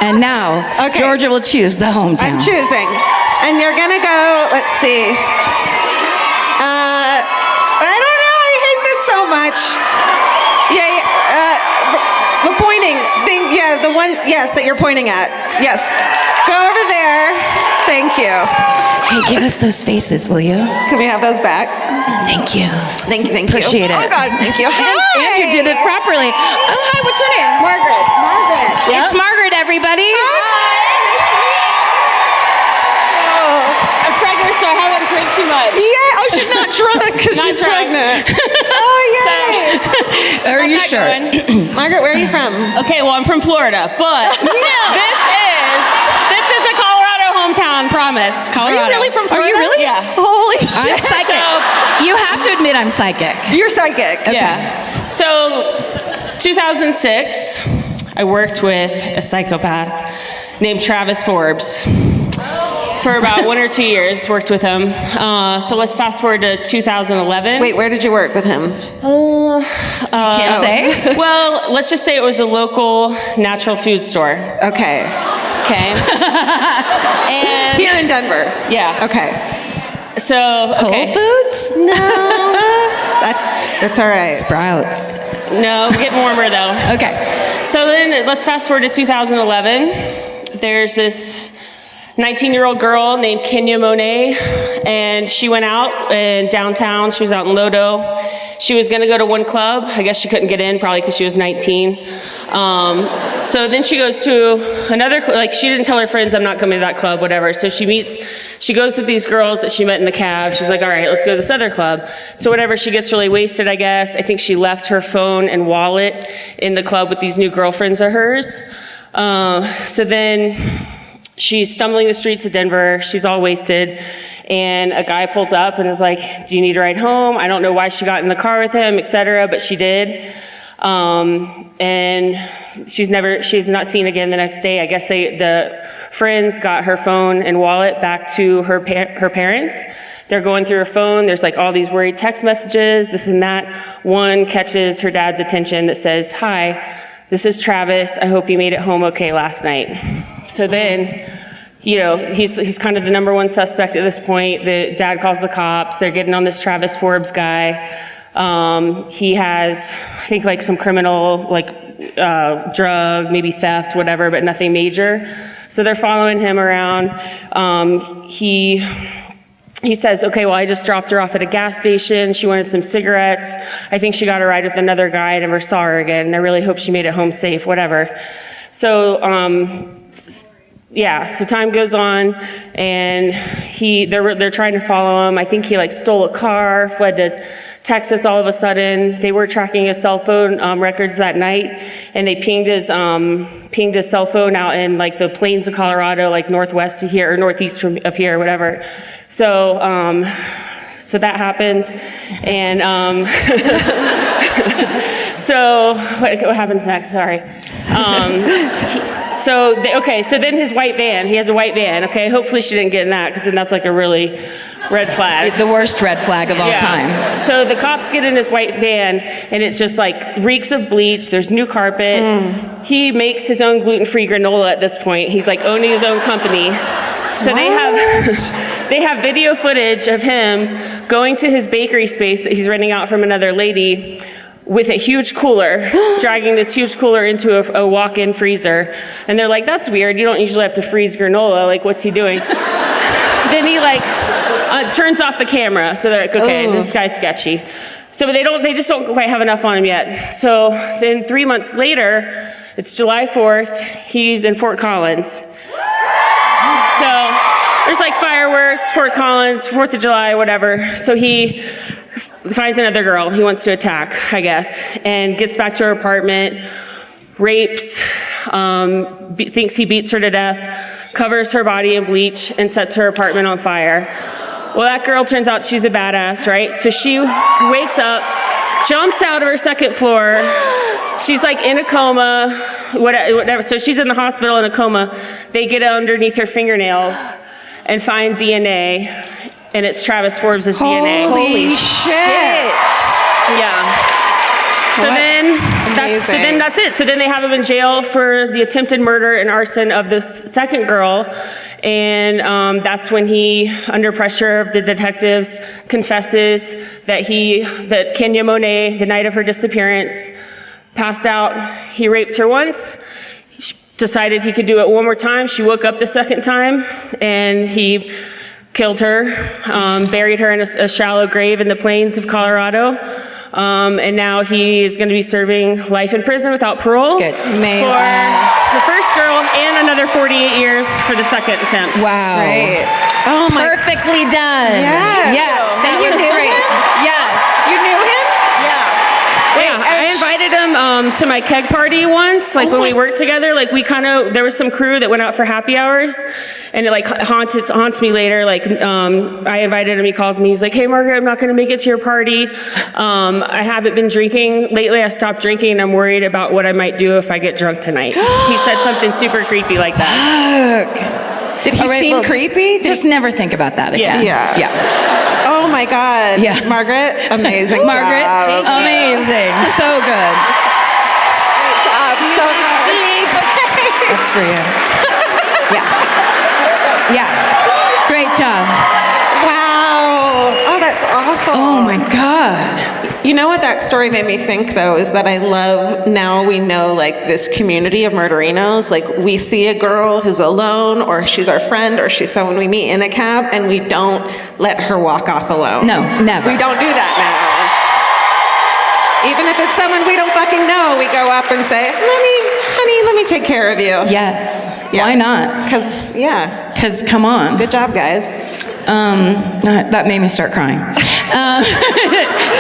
And now, Georgia will choose the hometown. I'm choosing. And you're going to go, let's see. I don't know. I hate this so much. The pointing thing. Yeah, the one, yes, that you're pointing at. Yes. Go over there. Thank you. Hey, give us those faces, will you? Can we have those back? Thank you. Thank you. Appreciate it. Oh, God, thank you. And you did it properly. Oh, hi, what's your name? Margaret. Yep. It's Margaret, everybody. I'm pregnant, so I haven't drank too much. Yeah. Oh, she's not drunk because she's pregnant. Oh, yay. Are you sure? Margaret, where are you from? Okay, well, I'm from Florida, but this is a Colorado hometown, promise. Colorado. Are you really from Florida? Are you really? Yeah. Holy shit. I'm psychic. You have to admit I'm psychic. You're psychic. Okay. Yeah. So, 2006, I worked with a psychopath named Travis Forbes for about 1 or 2 years. Worked with him. So let's fast forward to 2011. Wait, where did you work with him? Can't say. Well, let's just say it was a local natural food store. Okay. Okay. And Here in Denver. yeah. Okay. So okay. Whole Foods? No. That's all right. Sprouts. No, we're getting warmer though. Okay. So then let's fast forward to 2011. There's this 19-year-old girl named Kenya Monet, and she went out in downtown. She was out in Lodo. She was going to go to one club. I guess she couldn't get in, probably because she was 19. So then she goes to another, like she didn't tell her friends, I'm not coming to that club, whatever. So she goes with these girls that she met in the cab. She's like, all right, let's go to this other club. So whatever, she gets really wasted, I guess. I think she left her phone and wallet in the club with these new girlfriends of hers. So then she's stumbling the streets of Denver. She's all wasted. And a guy pulls up and is like, do you need a ride home? I don't know why she got in the car with him, etc., but she did. And she's not seen again the next day. I guess the friends got her phone and wallet back to her parents. They're going through her phone. There's like all these worried text messages, this and that. One catches her dad's attention that says, hi, this is Travis. I hope you made it home okay last night. So then, he's kind of the number one suspect at this point. The dad calls the cops. They're getting on this Travis Forbes guy. He has, I think, like some criminal, drug, maybe theft, whatever, but nothing major. So they're following him around. He says, okay, well, I just dropped her off at a gas station. She wanted some cigarettes. I think she got a ride with another guy. I never saw her again. I really hope she made it home safe, whatever. So, so time goes on, and they're trying to follow him. I think he stole a car, fled to Texas all of a sudden. They were tracking his cell phone records that night, and they pinged his cell phone out in the plains of Colorado, northwest of here or northeast of here, or whatever. So that happens, and so what happens next? Sorry. So then his white van. He has a white van. Okay, hopefully she didn't get in that, because then that's a really red flag. The worst red flag of all time. So the cops get in his white van, and it's just reeks of bleach. There's new carpet. He makes his own gluten-free granola at this point. He's owning his own company. So They have video footage of him going to his bakery space that he's renting out from another lady with a huge cooler, dragging this huge cooler into a walk-in freezer. And they're like, that's weird. You don't usually have to freeze granola. Like, what's he doing? Then he turns off the camera. So they're like, okay, this guy's sketchy. So but they just don't quite have enough on him yet. So then 3 months later, it's July 4th, he's in Fort Collins. So there's like fireworks, Fort Collins, 4th of July, whatever. So he finds another girl he wants to attack, I guess, and gets back to her apartment, rapes, thinks he beats her to death, covers her body in bleach, and sets her apartment on fire. Well, that girl turns out she's a badass, right? So she wakes up, jumps out of her second floor. She's like in a coma, whatever. So she's in the hospital in a coma. They get underneath her fingernails and find DNA, and it's Travis Forbes' DNA. Holy shit! Yeah. So then that's it. So then they have him in jail for the attempted murder and arson of this second girl. And that's when he, under pressure of the detectives, confesses that Kenya Monet, the night of her disappearance, passed out. He raped her once. He decided he could do it one more time. She woke up the second time, and he killed her, buried her in a shallow grave in the plains of Colorado. And now he's going to be serving life in prison without parole. Good. Amazing. For the first girl and another 48 years for the second attempt. Wow. Great. Oh my. Perfectly done. Yes. Yes. That You was knew great. him? Yes. You knew him? Yeah, I invited him to my keg party once, like when we worked together. Like there was some crew that went out for happy hours, and it like haunts me later. Like I invited him, he calls me, he's like, hey Margaret, I'm not gonna make it to your party. I haven't been drinking. Lately I stopped drinking and I'm worried about what I might do if I get drunk tonight. He said something super creepy like that. Did he All right, seem well, creepy? Just never think about that again. Yeah. Oh my God. Yeah. Margaret, amazing Margaret, job. amazing. So good. Great job. So good. That's for you. Yeah. Yeah. Great job. Wow. Oh, that's awful. Oh my God. You know what that story made me think, though, is that I love, now we know, like, this community of murderinos. Like, we see a girl who's alone, or she's our friend, or she's someone we meet in a cab, and we don't let her walk off alone. No, never. We don't do that now. Even if it's someone we don't fucking know, we go up and say, honey, let me take care of you. Yes. Yeah. Why not? Because come on. good job, guys. That made me start crying.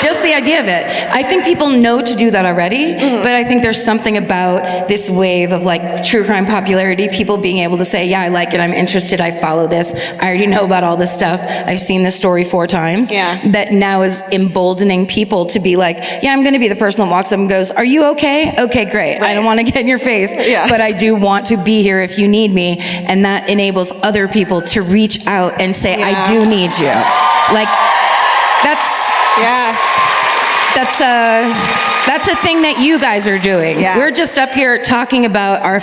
Just the idea of it. I think people know to do that already, but I think there's something about this wave of like true crime popularity, people being able to say, yeah, I like it, I'm interested, I follow this, I already know about all this stuff, I've seen this story 4 times, that now is emboldening people to be like, yeah, I'm gonna be the person that walks up and goes, are you okay? Okay, great. I don't wanna get in your face, but I do want to be here if you need me, and that enables other people to reach out and say, I do need you. Like, that's a thing that you guys are doing. We're just up here talking about our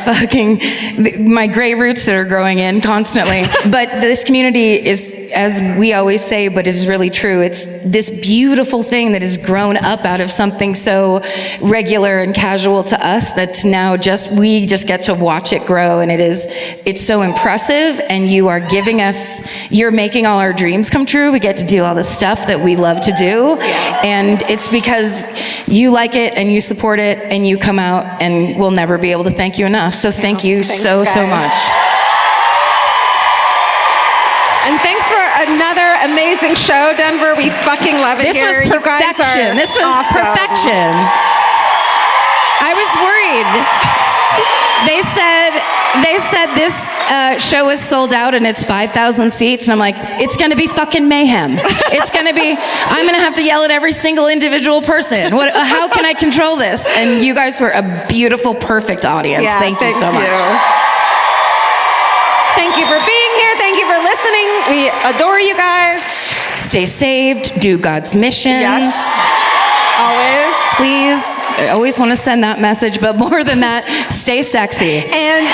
my gray roots that are growing in constantly. But this community is, as we always say, but it's really true, it's this beautiful thing that has grown up out of something so regular and casual to us that's now we just get to watch it grow, and it's so impressive, and you're making all our dreams come true. We get to do all the stuff that we love to do, and it's because you like it and you support it and you come out, and we'll never be able to thank you enough. So thank you so much. And thanks for another amazing show, Denver. We fucking love it here. This was perfection. This was awesome. perfection. I was worried. They said this show is sold out and it's 5,000 seats, and I'm like, it's gonna be fucking mayhem. I'm gonna have to yell at every single individual person. How can I control this? And you guys were a beautiful, perfect audience. Thank you so much. Thank you for being here. Thank you for listening. We adore you guys. Stay saved. Do God's mission. Yes. Always. Please. I always want to send that message, but more than that, stay sexy. And